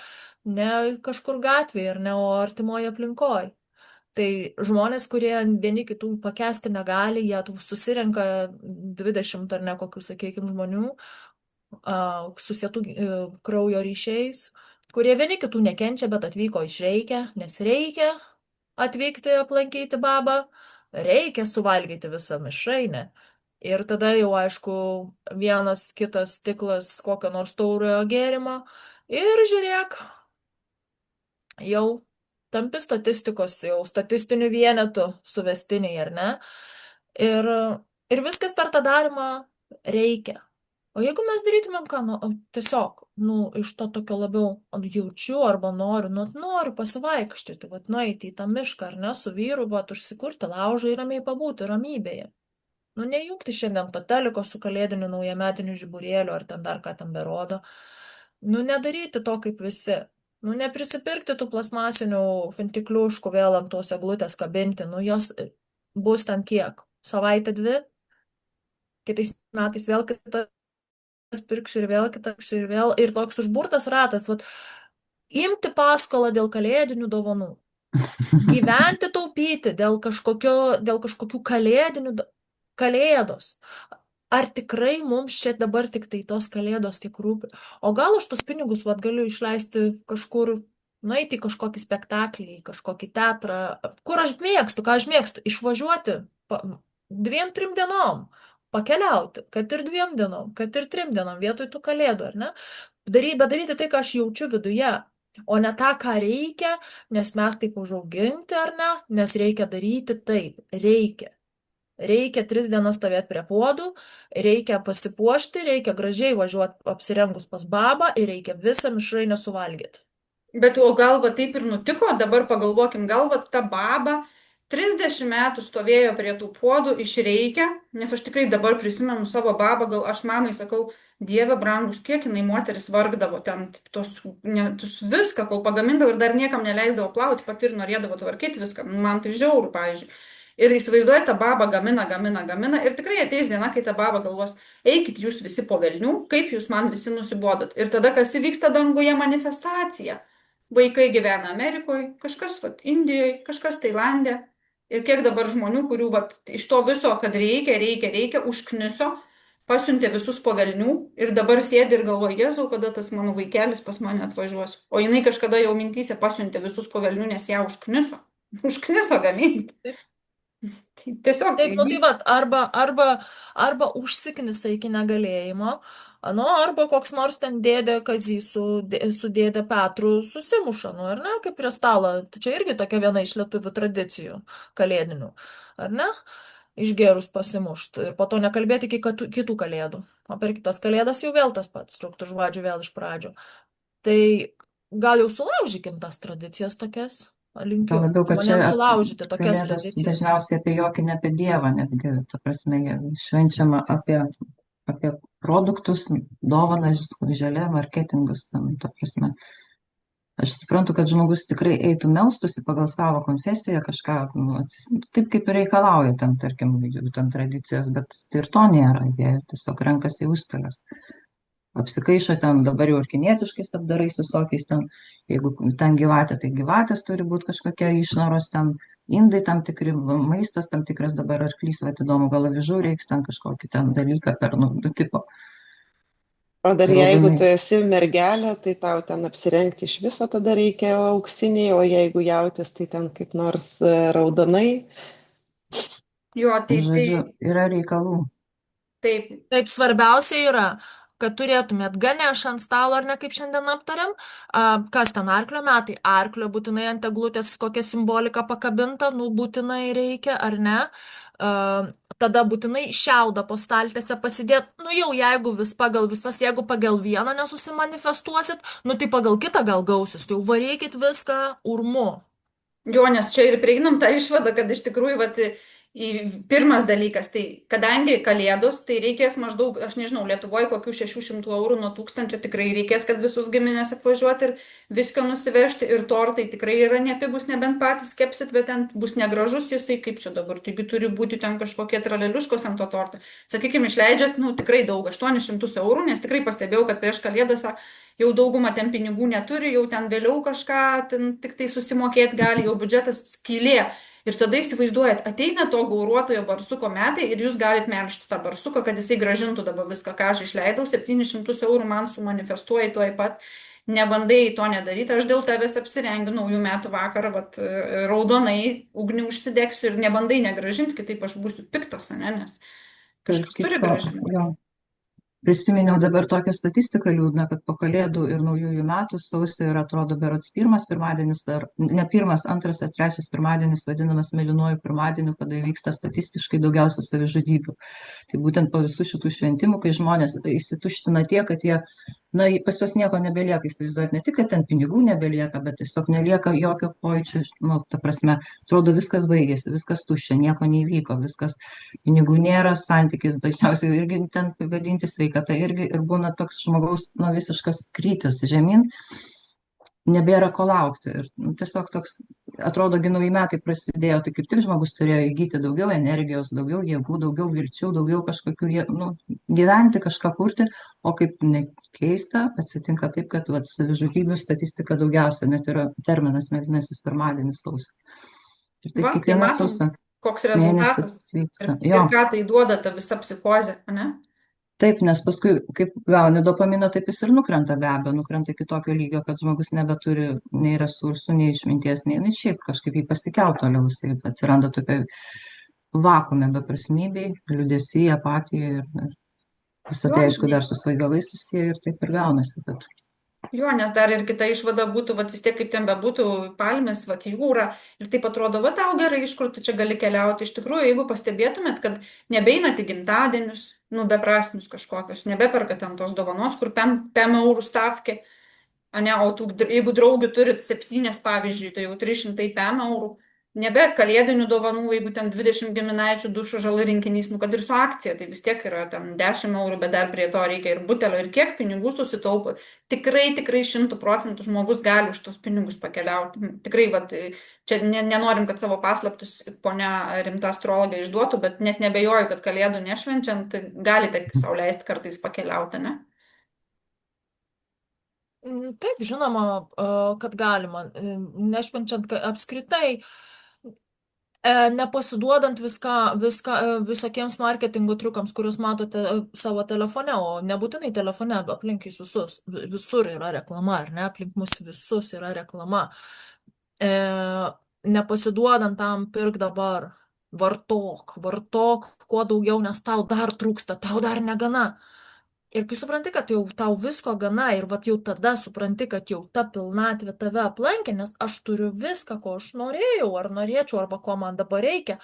Speaker 2: ne kažkur gatvėje ar ne, o artimoje aplinkoje. Tai žmonės, kurie vieni kitų pakęsti negali, jie susirenka 20 ar ne kokių, sakykime, žmonių susietų kraujo ryšiais, kurie vieni kitų nekenčia, bet atvyko iš reikia, nes reikia atvykti aplankyti babą, reikia suvalgyti visą mišrainę. Ir tada jau, aišku, vienas kitas stiklas kokio nors tauriojo gėrimo ir žiūrėk, jau tampi statistikos, jau statistinių vienetų suvestiniai, ar ne? Ir viskas per tą darimą reikia. O jeigu mes darytumėm ką, tiesiog, iš to tokio labiau jaučiu arba noriu pasivaikščioti, nueiti į tą mišką, ar ne, su vyru, užsikurti laužą ir ramiai pabūti ramybėje. Nejungti šiandien to teliko su kalėdiniu naujametiniu žiburėliu, ar ten dar ką ten berodo. Nedaryti to kaip visi. Neprisipirkti tų plasmasinių fintikliuškų vėl ant tos eglutės kabinti. Jos bus ten kiek? Savaitę, 2? Kitais metais vėl kitas pirksiu ir vėl kitas pirksiu ir vėl. Ir toks užburtas ratas. Imti paskolą dėl kalėdinių dovanų. Gyventi, taupyti dėl kažkokių kalėdos. Ar tikrai mums čia dabar tik tai tos kalėdos tik rūpi? O gal aš tos pinigus galiu išleisti kažkur, nueiti į kažkokį spektaklį, į kažkokį teatrą, kur aš mėgstu, ką aš mėgstu, išvažiuoti 2-3 dienom, pakeliauti, kad ir 2 dienom, kad ir 3 dienom, vietoj tų kalėdų, ar ne? Bet daryti tai, ką aš jaučiu viduje, o ne tą, ką reikia, nes mes taip užauginti, ar ne? Nes reikia daryti taip, reikia. Reikia 3 dienas stovėti prie puodų, reikia pasipuošti, reikia gražiai važiuoti apsirengus pas babą ir reikia visą mišrainę suvalgyti.
Speaker 1: Bet o gal va taip ir nutiko, dabar pagalvokim, gal va ta baba 30 metų stovėjo prie tų puodų išreikia, nes aš tikrai dabar prisimenu savo babą, gal aš mamai sakau, Dieve brangus, kiek jinai moteris vargdavo ten, tos viską, kol pagamindavo ir dar niekam neleisdavo plauti, pati ir norėdavo tvarkyti viską, nu, man tai žiauru, pavyzdžiui. Ir įsivaizduoja, ta baba gamina ir tikrai ateis diena, kai ta baba galvos, eikit jūs visi po velnių, kaip jūs man visi nusibodot. Ir tada kas įvyksta danguje manifestacija. Vaikai gyvena Amerikoje, kažkas vat, Indijoje, kažkas Tailande. Ir kiek dabar žmonių, kurių vat, iš to viso, kad reikia, užkniso, pasiuntė visus po velnių ir dabar sėdi ir galvoja, Jėzau, kada tas mano vaikelis pas mane atvažiuos. O jinai kažkada jau mintyse pasiuntė visus po velnių, nes ją užkniso. Užkniso gaminti. Tiesiog.
Speaker 2: Taip, nu tai vat, arba užsiknisa iki negalėjimo, nu, arba koks nors ten dėdė Kazys su dėdė Petru susimuša, nu, ar ne, kaip prie stalo. Tai čia irgi tokia viena iš lietuvių tradicijų kalėdinių, ar ne? Išgėrus pasimušt ir po to nekalbėti iki kitų kalėdų. O per kitas kalėdas jau vėl tas pats, truktų žodžių vėl iš pradžių. Tai gal jau sulaužykim tas tradicijas tokias? Linkiu
Speaker 3: Tuo labiau, kad čia
Speaker 2: žmonėms sulaužyti tokias
Speaker 3: kalėdos
Speaker 2: tradicijas.
Speaker 3: dažniausiai apie jokį, ne apie Dievą, netgi, ta prasme, švenčiama apie produktus, dovanas, želė, marketingus, ta prasme. Aš suprantu, kad žmogus tikrai eitų melstusi pagal savo konfesiją kažką, nu, taip kaip ir reikalauja ten, tarkim, jų ten tradicijos, bet ir to nėra, jie tiesiog renkasi užstalės. Apsikaišo ten dabar jau ir kinietiškais apdarais visokiais ten, jeigu ten gyvatė, tai gyvatės turi būti kažkokia išnoros ten, indai tam tikri, maistas tam tikras, dabar arklys, va, įdomu, gal avižų reiks ten kažkokį ten dalyką per, nu, tipo.
Speaker 4: O dar jeigu tu esi mergelė, tai tau ten apsirengti iš viso tada reikia auksiniai, o jeigu jautis, tai ten kaip nors raudonai.
Speaker 1: Jo, tai,
Speaker 3: Žodžiu, yra reikalų.
Speaker 1: taip.
Speaker 2: Taip, svarbiausia yra, kad turėtumėt ganešą ant stalo, ar ne, kaip šiandien aptariam. Kas ten arklio metai? Arklio būtinai ant eglutės kokią simboliką pakabinta, nu būtinai reikia, ar ne? Tada būtinai šiaudą po staltiese pasidėt, nu jau jeigu pagal visas, jeigu pagal vieną nesusimanifestuosit, nu tai pagal kitą gal gausis, tai jau varykit viską urmu.
Speaker 1: Jo, nes čia ir prieinam tą išvadą, kad iš tikrųjų, vat, pirmas dalykas, tai kadangi kalėdos, tai reikės maždaug, aš nežinau, Lietuvoje kokių 600 eurų nuo 1000 tikrai reikės, kad visus giminės apvažiuoti ir visko nusivežti ir tortai tikrai yra nepigus, nebent patys kepsit, bet ten bus negražus jisai, kaip čia dabar, taigi turi būti ten kažkokie traleliuškos ant to torto. Sakykime, išleidžiat, nu tikrai daug, 800 eurų, nes tikrai pastebėjau, kad prieš kalėdas jau dauguma ten pinigų neturi, jau ten vėliau kažką ten tik tai susimokėti gali, jau biudžetas skylė. Ir tada įsivaizduojat, ateina to gauruotojo barsuko metai ir jūs galit melžti tą barsuką, kad jisai gražintų dabar viską, ką aš išleidau, 700 eurų man sumanifestuoji tuoj pat, nebandai to nedaryti, aš dėl tavęs apsirengiu naujų metų vakarą, vat, raudonai, ugnį užsidegsiu ir nebandai negražinti, kitaip aš būsiu piktas, ne, nes kažkas turi gražinti.
Speaker 3: Jo. Prisiminiau dabar tokią statistiką liūdną, kad po kalėdų ir naujųjų metų sausio yra, atrodo, berods pirmas pirmadienis, ar ne pirmas, antras ar trečias pirmadienis, vadinamas mėlynuoju pirmadieniu, kada įvyksta statistiškai daugiausia savižudybių. Tai būtent po visų šitų šventimų, kai žmonės įsituština tiek, kad jie, na, pas juos nieko nebelieka, įsivaizduojat, ne tik, kad ten pinigų nebelieka, bet tiesiog nelieka jokio pojūčio, nu, ta prasme, atrodo, viskas baigėsi, viskas tuščia, nieko neįvyko, viskas, pinigų nėra, santykis dažniausiai irgi ten gadinti sveikata irgi ir būna toks žmogaus, nu, visiškas krytis žemyn, nebėra ko laukti. Ir tiesiog toks, atrodo, nauji metai prasidėjo, tai kaip tik žmogus turėjo įgyti daugiau energijos, daugiau jėgų, daugiau vilčių, daugiau kažkokių, nu, gyventi, kažką kurti, o kaip nekeista, atsitinka taip, kad savižudybių statistika daugiausia, net yra terminas mėlynasis pirmadienis sausio. Ir taip kiekvieną sausio
Speaker 1: koks rezultatas ir ką tai duoda ta visa psichozė, ne?
Speaker 3: Taip, nes paskui, kaip gauni dopamino, taip jis ir nukrenta be abejo, nukrenta iki tokio lygio, kad žmogus nebeturi nei resursų, nei išminties, nei šiaip kažkaip jį pasikelt toliau, jis atsiranda tokia vakume, beprasmybei, liūdesy, apatija ir visą tai, aišku, dar su svaigalais susiję ir taip ir gaunasi, kad
Speaker 1: Jo, nes dar ir kita išvada būtų, vat vis tiek kaip ten bebūtų, palmės, vat jūra, ir taip atrodo, va tau gerai, iš kur tu čia gali keliauti. Iš tikrųjų, jeigu pastebėtumėt, kad nebeinat į gimtadienius, nu, beprasmius kažkokius, nebeperka ten tos dovanos, kur 5 eurų stavkė, ane, o tų, jeigu draugių turit 7, pavyzdžiui, tai jau 300 eurų. Nebe kalėdinių dovanų, jeigu ten 20 giminaičių dušo žalai rinkinys, nu kad ir su akcija, tai vis tiek yra ten 10 eurų, bet dar prie to reikia ir butelio, ir kiek pinigų susitaupo. Tikrai 100% žmogus gali už tos pinigus pakeliauti. Tikrai, vat, čia nenorim, kad savo paslaptus ponia rimta astrologė išduotų, bet net nebejoju, kad kalėdų nešvenčiant galite sau leisti kartais pakeliauti, ne?
Speaker 2: Taip, žinoma, kad galima, nešvenčiant apskritai, nepasiduodant visokiems marketingo triukams, kuriuos matote savo telefone, o nebūtinai telefone, bet aplink jūs visur yra reklama, ar ne, aplink mus visus yra reklama. Nepasiduodant tam, pirk dabar, vartok, kuo daugiau, nes tau dar trūksta, tau dar negana. Ir kai supranti, kad jau tau visko gana ir vat jau tada supranti, kad jau ta pilnatvė tave aplankė, nes aš turiu viską, ko aš norėjau, ar norėčiau, arba ko man dabar reikia.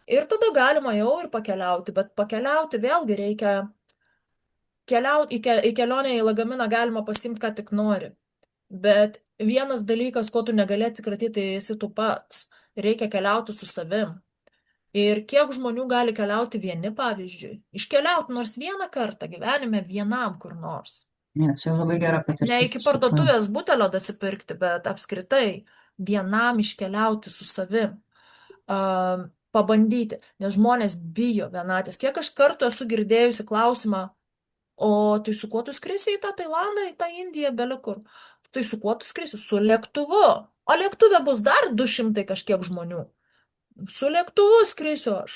Speaker 2: Ir tada galima jau ir pakeliauti, bet pakeliauti vėlgi reikia, į kelionę į lagaminą galima pasimti, ką tik nori. Bet vienas dalykas, ko tu negali atsikratyti, tai esi tu pats. Reikia keliauti su savim. Ir kiek žmonių gali keliauti vieni, pavyzdžiui, iškeliauti nors vieną kartą gyvenime vienam kur nors.
Speaker 3: Ne, čia labai gera patirtis.
Speaker 2: Ne iki parduotuvės butelio dasipirkti, bet apskritai vienam iškeliauti su savim, pabandyti, nes žmonės bijo vienatės. Kiek aš kartų esu girdėjusi klausimą, o tai su kuo tu skrisi į tą Tailandą, į tą Indiją, belekur? Tai su kuo tu skrisi? Su lėktuvu. O lėktuve bus dar 200 kažkiek žmonių. Su lėktuvu skrisiu aš.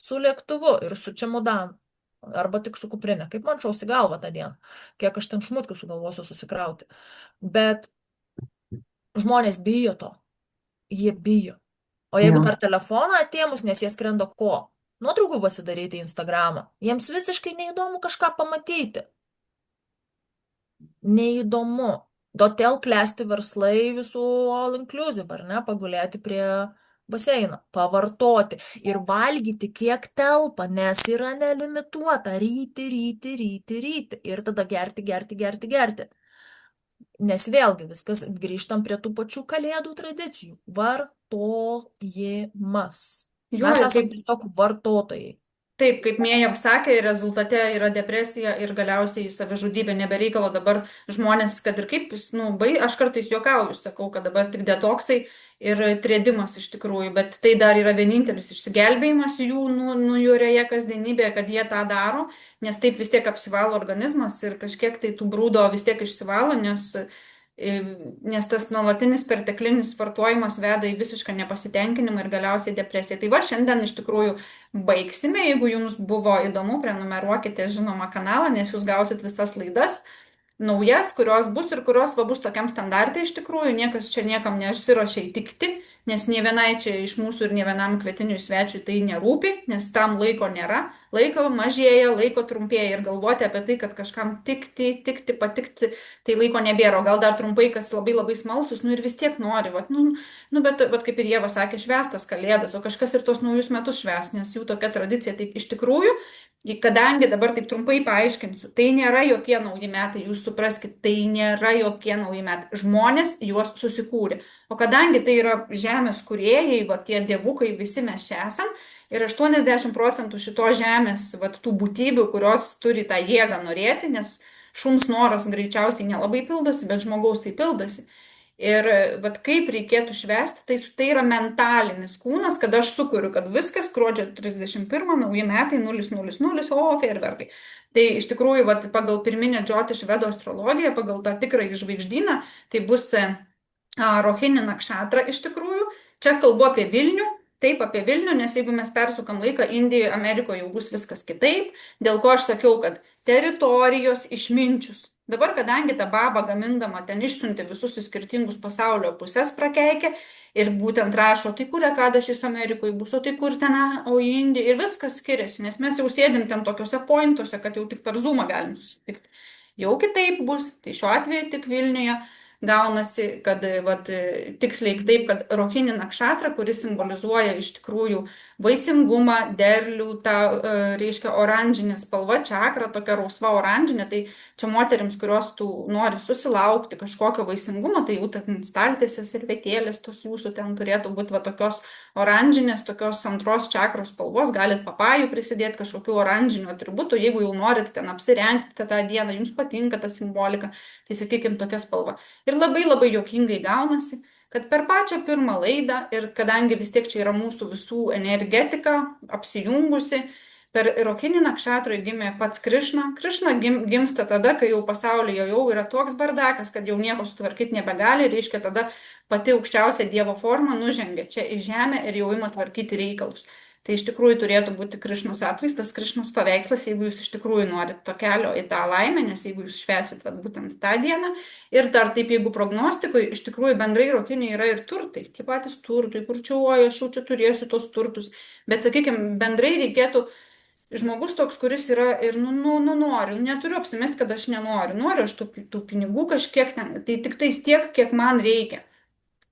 Speaker 2: Su lėktuvu ir su čemodanu. Arba tik su kuprinė. Kaip man šaus į galvą tą dieną. Kiek aš ten šmutkių sugalvosiu susikrauti. Bet žmonės bijo to. Jie bijo. O jeigu
Speaker 3: Jo.
Speaker 2: dar telefoną atėmus, nes jie skrenda ko? Nuotraukų pasidaryti į Instagramą. Jiems visiškai neįdomu kažką pamatyti. Neįdomu. Todėl klesti verslai visų all inclusive, ar ne? Pagulėti prie baseino, pavartoti ir valgyti kiek telpa, nes yra nelimituota. Ryti. Ir tada gerti. Nes vėlgi viskas grįžtam prie tų pačių kalėdų tradicijų. Vartojimas.
Speaker 1: Jo,
Speaker 2: Mes
Speaker 1: ir
Speaker 2: esame
Speaker 1: kaip
Speaker 2: tiesiog vartotojai.
Speaker 1: Taip, kaip Mėja sakė, rezultate yra depresija ir galiausiai savižudybė. Nebereikalo dabar žmonės, kad ir kaip, nu, aš kartais juokauju, sakau, kad dabar tik detoksai ir trėdimas iš tikrųjų, bet tai dar yra vienintelis išsigelbėjimas jų nujuorėje kasdienybėje, kad jie tą daro, nes taip vis tiek apsivalo organizmas ir kažkiek tai tų brūdo vis tiek išsivalo, nes tas nuolatinis perteklinis vartojimas veda į visišką nepasitenkinimą ir galiausiai depresiją. Tai va, šiandien iš tikrųjų baigsime. Jeigu jums buvo įdomu, prenumeruokite žinoma kanalą, nes jūs gausit visas laidas naujas, kurios bus ir kurios bus tokiam standartui iš tikrųjų. Niekas čia niekam nesiruošia įtikti, nes nie vienai čia iš mūsų ir nie vienam kvietiniui svečiui tai nerūpi, nes tam laiko nėra. Laiko mažėja, laiko trumpėja ir galvoti apie tai, kad kažkam tikti, patikti, tai laiko nebėra. O gal dar trumpai, kas labai smalsus, nu ir vis tiek nori. Bet kaip ir Ieva sakė, švęstas kalėdas, o kažkas ir tos naujus metus švęs, nes jų tokia tradicija. Taip iš tikrųjų, kadangi dabar taip trumpai paaiškinsiu, tai nėra jokie nauji metai, jūs supraskite, tai nėra jokie nauji metai. Žmonės juos susikūrė. O kadangi tai yra žemės kūrėjai, va tie dievukai, visi mes čia esam, ir 80% šito žemės, va tų būtybių, kurios turi tą jėgą norėti, nes šuns noras greičiausiai nelabai pildosi, bet žmogaus tai pildosi. Ir vat kaip reikėtų švęsti, tai yra mentalinis kūnas, kad aš sukuriu, kad viskas, gruodžio 31, nauji metai, 000, o fejerverkai. Tai iš tikrųjų, vat, pagal pirminę Džiotiš Vedų astrologiją, pagal tą tikrąjį žvaigždyną, tai bus Rohini Nakšatra iš tikrųjų. Čia kalbu apie Vilnių. Taip, apie Vilnių, nes jeigu mes persukam laiką, Indijoje, Amerikoje jau bus viskas kitaip. Dėl ko aš sakiau, kad teritorijos išminčius. Dabar, kadangi ta baba gamindama ten išsiuntė visus į skirtingus pasaulio pusės prakeikė ir būtent rašo, tai kur Ekadašis Amerikoje bus, o tai kur ten, o Indija, ir viskas skiriasi, nes mes jau sėdim ten tokiuose pointuose, kad jau tik per Zoomą galim susitikti. jau kitaip bus. Tai šiuo atveju tik Vilniuje gaunasi, kad vat, tiksliai taip, kad rohinį nakšatrą, kuris simbolizuoja iš tikrųjų vaisingumą, derlių, tą, reiškia, oranžinė spalva, čakra, tokia rausva oranžinė, tai čia moterims, kurios tu nori susilaukti kažkokio vaisingumo, tai jau ten staltiesės ir vietėlės tos jūsų ten turėtų būti va tokios oranžinės, tokios antros čakros spalvos, galit papajų prisidėti kažkokių oranžinių atributų, jeigu jau norit ten apsirengti tą dieną, jums patinka ta simbolika, tai sakykime tokia spalva. Ir labai labai juokingai gaunasi, kad per pačią pirmą laidą ir kadangi vis tiek čia yra mūsų visų energetika apsijungusi, per rohinį nakšatrą gimė pats Krišna. Krišna gimsta tada, kai jau pasaulyje jau yra toks bardakas, kad jau nieko sutvarkyti nebegali, reiškia tada pati aukščiausia Dievo forma nužengia čia į žemę ir jau ima tvarkyti reikalus. Tai iš tikrųjų turėtų būti Krišnos atvaizdas, Krišnos paveikslas, jeigu jūs iš tikrųjų norit to kelio į tą laimę, nes jeigu jūs švesit vat, būtent tą dieną. Ir dar taip, jeigu prognostikoje, iš tikrųjų bendrai rohiniai yra ir turtai, tie patys turtai, kur čia, oi, aš jau čia turėsiu tos turtus. Bet, sakykime, bendrai reikėtų žmogus toks, kuris yra ir noriu, neturiu apsimesti, kad aš nenoriu, noriu aš tų pinigų kažkiek ten, tai tik tais tiek, kiek man reikia.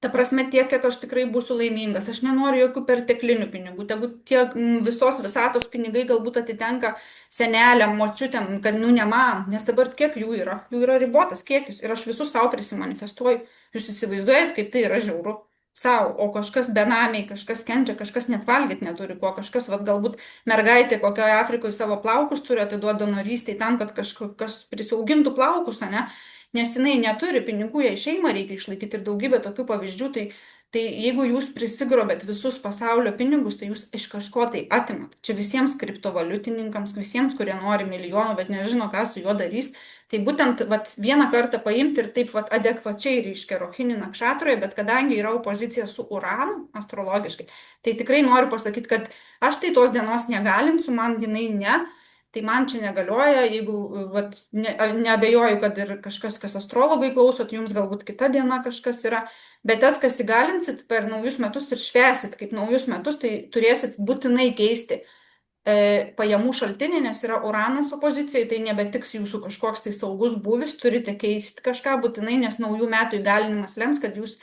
Speaker 1: Ta prasme, tiek, kiek aš tikrai būsiu laimingas. Aš nenoriu jokių perteklinių pinigų. Tegu tiek visos visatos pinigai galbūt atitenka seneliam, močiutėm, kad ne man, nes dabar kiek jų yra? Jų yra ribotas kiekis ir aš visus savo prisimanifestuoju. Jūs įsivaizduojat, kaip tai yra žiauru? Sau, o kažkas benamiai, kažkas kenčia, kažkas net valgyti neturi ko, kažkas, vat, galbūt mergaitė kokioje Afrikoje savo plaukus turi atiduoti donorystei tam, kad kažkas prisiaugintų plaukus, ne? Nes jinai neturi pinigų, jai šeimą reikia išlaikyti ir daugybė tokių pavyzdžių, tai jeigu jūs prisigrobėt visus pasaulio pinigus, tai jūs iš kažko tai atimat. Čia visiems kriptovaliutininkams, visiems, kurie nori milijonų, bet nežino, ką su juo darys, tai būtent vat, vieną kartą paimti ir taip vat, adekvačiai reiškia rohinį nakšatroje, bet kadangi yra opozicija su Uranu astrologiškai, tai tikrai noriu pasakyti, kad aš tai tos dienos negalinsiu, man jinai ne. Tai man čia negalioja, jeigu vat, neabejoju, kad ir kažkas, kas astrologai klausot, jums galbūt kita diena kažkas yra, bet tas, kas įgalinsit per naujus metus ir švesit kaip naujus metus, tai turėsit būtinai keisti pajamų šaltinį, nes yra Uranas opozicijoje, tai nebetiks jūsų kažkoks tai saugus būvis, turite keisti kažką būtinai, nes naujų metų įgalinimas lems, kad jūs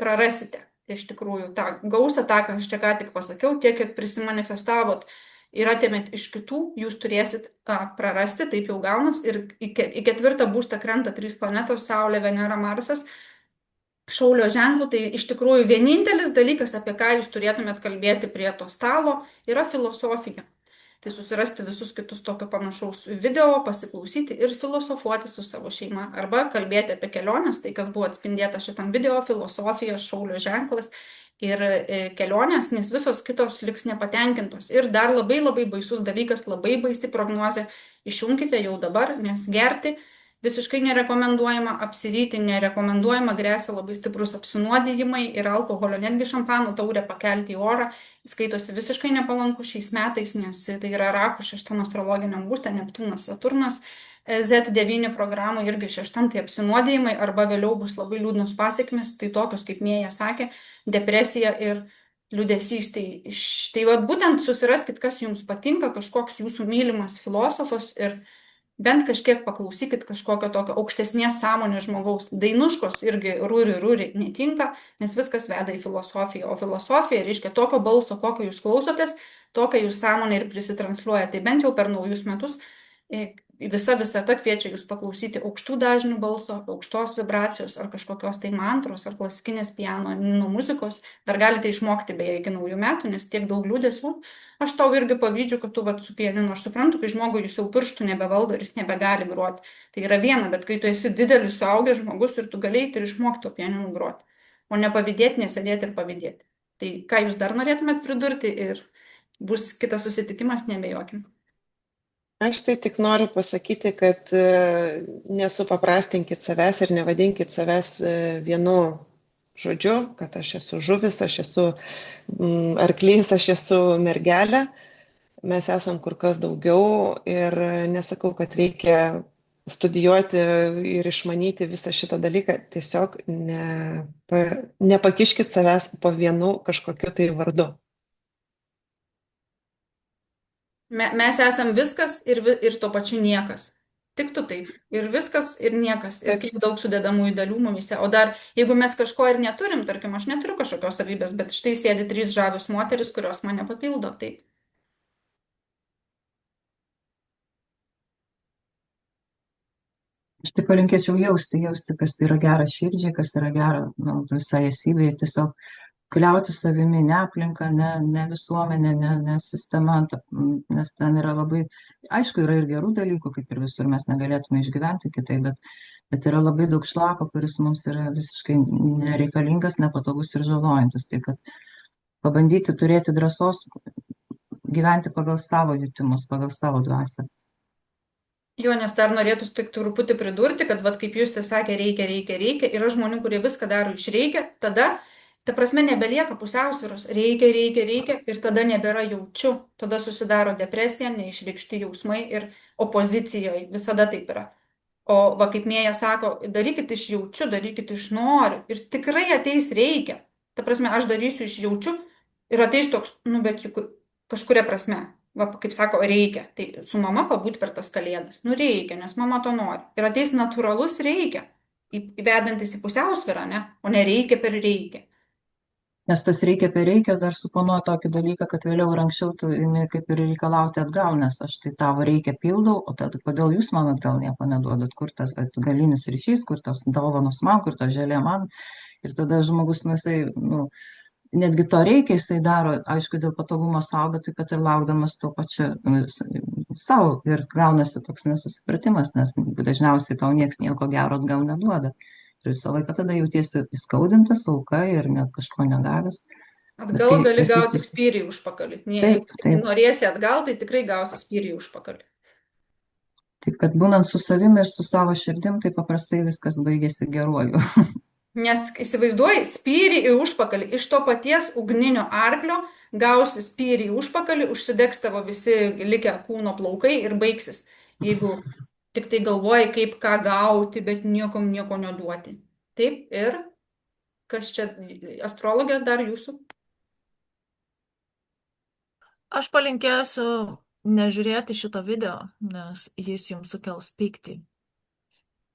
Speaker 1: prarasite iš tikrųjų tą gausą, tą, ką aš čia ką tik pasakiau, tiek, kiek prisimanifestavot ir atėmėt iš kitų, jūs turėsit prarasti, taip jau gaunas. Ir į ketvirtą būstą krenta 3 planetos - Saulė, Venera, Marsas. Šaulio ženklų, tai iš tikrųjų vienintelis dalykas, apie ką jūs turėtumėt kalbėti prie to stalo, yra filosofija. Tai susirasti visus kitus tokio panašaus video, pasiklausyti ir filosofuoti su savo šeima. Arba kalbėti apie keliones, tai kas buvo atspindėta šitam video, filosofija, šaulio ženklas. Ir kelionės, nes visos kitos liks nepatenkintos. Ir dar labai labai baisus dalykas, labai baisi prognozė, išjunkite jau dabar, nes gerti visiškai nerekomenduojama, apsiryti nerekomenduojama, grėsia labai stiprus apsinuodijimai ir alkoholio, netgi šampano taurę pakelti į orą, skaitosi visiškai nepalanku šiais metais, nes tai yra Rakų 6 astrologiniam būste, Neptūnas, Saturnas. Z9 programų irgi 6, tai apsinuodėjimai arba vėliau bus labai liūdnos pasekmės, tai tokios, kaip Mėja sakė, depresija ir liūdesys. Tai vat, būtent susiraskit, kas jums patinka, kažkoks jūsų mylimas filosofas ir bent kažkiek paklausykit kažkokio tokio aukštesnės sąmonės žmogaus. Dainuškos irgi rūri netinka, nes viskas veda į filosofiją, o filosofija reiškia tokio balso, kokio jūs klausotės, tokią jūs sąmonę ir prisitransliuoja. Tai bent jau per naujus metus visa visata kviečia jūs paklausyti aukštų dažnių balso, aukštos vibracijos ar kažkokios tai mantros ar klasikinės piano muzikos. Dar galite išmokti beje iki naujų metų, nes tiek daug liūdesių. Aš tau irgi pavydžiu, kad tu vat, su pianinu. Aš suprantu, kai žmogui jūs jau pirštų nebevaldo ir jis nebegali groti. Tai yra viena, bet kai tu esi didelis suaugęs žmogus ir tu galėjai ir išmokti to pianinu groti, o ne pavydėti, nesėdėti ir pavydėti. Tai ką jūs dar norėtumėt pridurti ir bus kitas susitikimas, nebejokim.
Speaker 4: Aš tai tik noriu pasakyti, kad nesupaprastinkit savęs ir nevadinkit savęs vienu žodžiu, kad aš esu žuvis, aš esu arklys, aš esu mergelė. Mes esam kur kas daugiau ir nesakau, kad reikia studijuoti ir išmanyti visą šitą dalyką. Tiesiog nepakiškit savęs po vienu kažkokiu tai vardu.
Speaker 1: Mes esam viskas ir tuo pačiu niekas. Tiktų taip. Ir viskas, ir niekas. Ir
Speaker 4: Taip.
Speaker 1: kiek daug sudedamųjų dalių mumise. O dar, jeigu mes kažko ir neturim, tarkim, aš neturiu kažkokios savybės, bet štai sėdi 3 žavios moteris, kurios mane papildo. Taip.
Speaker 3: Aš tik palinkėčiau jausti, kas yra gera širdžiai, kas yra gera visai esybei, tiesiog kliauti savimi, ne aplinka, ne visuomenė, ne sistema, nes ten yra labai, aišku, yra ir gerų dalykų, kaip ir visur, mes negalėtume išgyventi kitaip, bet yra labai daug šlako, kuris mums yra visiškai nereikalingas, nepatogus ir žalojantis. Tai kad pabandyti turėti drąsos gyventi pagal savo jutimus, pagal savo dvasią.
Speaker 1: Jo, nes dar norėtųsi tik truputį pridurti, kad, vat, kaip jūs tai sakė, reikia. Yra žmonių, kurie viską daro iš reikia, tada, ta prasme, nebelieka pusiausvyros. Reikia. Ir tada nebėra jaučiu. Tada susidaro depresija, neišreikšti jausmai ir opozicijoje. Visada taip yra. O, va, kaip Mėja sako, darykit iš jaučiu, darykit iš noriu. Ir tikrai ateis reikia. Ta prasme, aš darysiu iš jaučiu ir ateis toks, nu, bet juk kažkuria prasme. Va, kaip sako, reikia. Tai su mama pabūti per tas kalėdas. Nu, reikia, nes mama to nori. Ir ateis natūralus reikia. Įvedantis į pusiausvyrą, ne? O nereikia per reikia.
Speaker 3: Nes tas reikia per reikia dar suponuoja tokį dalyką, kad vėliau ir anksčiau tu imi kaip ir reikalauti atgal, nes aš tai tavo reikia pildau, o tada kodėl jūs man atgal nieko neduodat, kur tas atgalinis ryšys, kur tos dovanos man, kur to želė man. Ir tada žmogus, nu, jisai, nu, netgi to reikia, jisai daro, aišku, dėl patogumo savo, bet taip pat ir laukdamas to pačiu savo. Ir gaunasi toks nesusipratimas, nes dažniausiai tau nieks nieko gero atgal neduoda. Ir visą laiką tada jautiesi įskaudintas, auka ir net kažko negavęs.
Speaker 1: Atgal gali gauti tik spyrį užpakalį.
Speaker 3: Taip.
Speaker 1: Norėsi atgal, tai tikrai gausi spyrį užpakalį.
Speaker 3: Taip, kad būnant su savimi ir su savo širdim, tai paprastai viskas baigėsi geruoju.
Speaker 1: Nes įsivaizduoji, spyrį į užpakalį. Iš to paties ugninio arklio gausi spyrį į užpakalį, užsidegs tavo visi likę kūno plaukai ir baigsis. Jeigu tik tai galvoji, kaip ką gauti, bet niekam nieko neduoti. Taip, ir kas čia, astrologė dar jūsų?
Speaker 2: Aš palinkėsiu nežiūrėti šito video, nes jis jums sukels pyktį.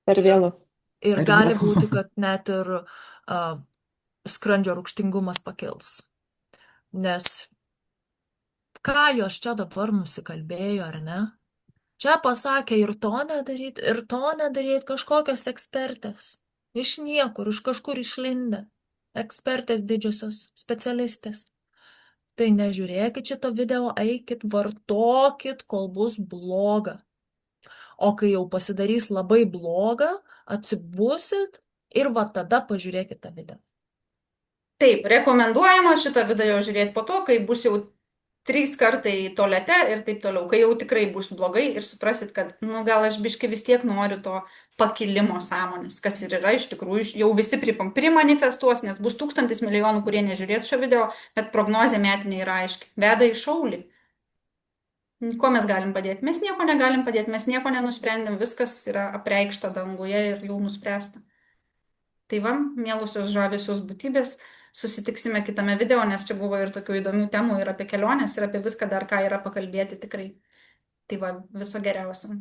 Speaker 4: Per vėlu.
Speaker 2: Ir gali būti, kad net ir skrandžio rūgštingumas pakils. Nes ką jos čia dabar nusikalbėjo, ar ne? Čia pasakė ir to nedaryt kažkokios ekspertės. Iš niekur, iš kažkur išlindę. Ekspertės didžiosios, specialistės. Tai nežiūrėkit šito video, eikit, vartokit, kol bus bloga. O kai jau pasidarys labai bloga, atsibusit ir va tada pažiūrėkit tą video.
Speaker 1: Taip, rekomenduojama šitą video žiūrėti po to, kai bus jau 3 kartai tualete ir taip toliau, kai jau tikrai bus blogai ir suprasit, kad, nu, gal aš biški vis tiek noriu to pakilimo sąmonės, kas ir yra iš tikrųjų, jau visi primanifestuos, nes bus 1000 milijonų, kurie nežiūrės šio video, bet prognozė metinė yra aiški, veda į šaulį. Ko mes galim padėti? Mes nieko negalim padėti, mes nieko nenusprendėm, viskas yra apreikšta danguje ir jau nuspręsta. Tai va, mielusios žaviosios būtybės, susitiksime kitame video, nes čia buvo ir tokių įdomių temų ir apie keliones, ir apie viską dar ką yra pakalbėti tikrai. Tai va, viso geriausio.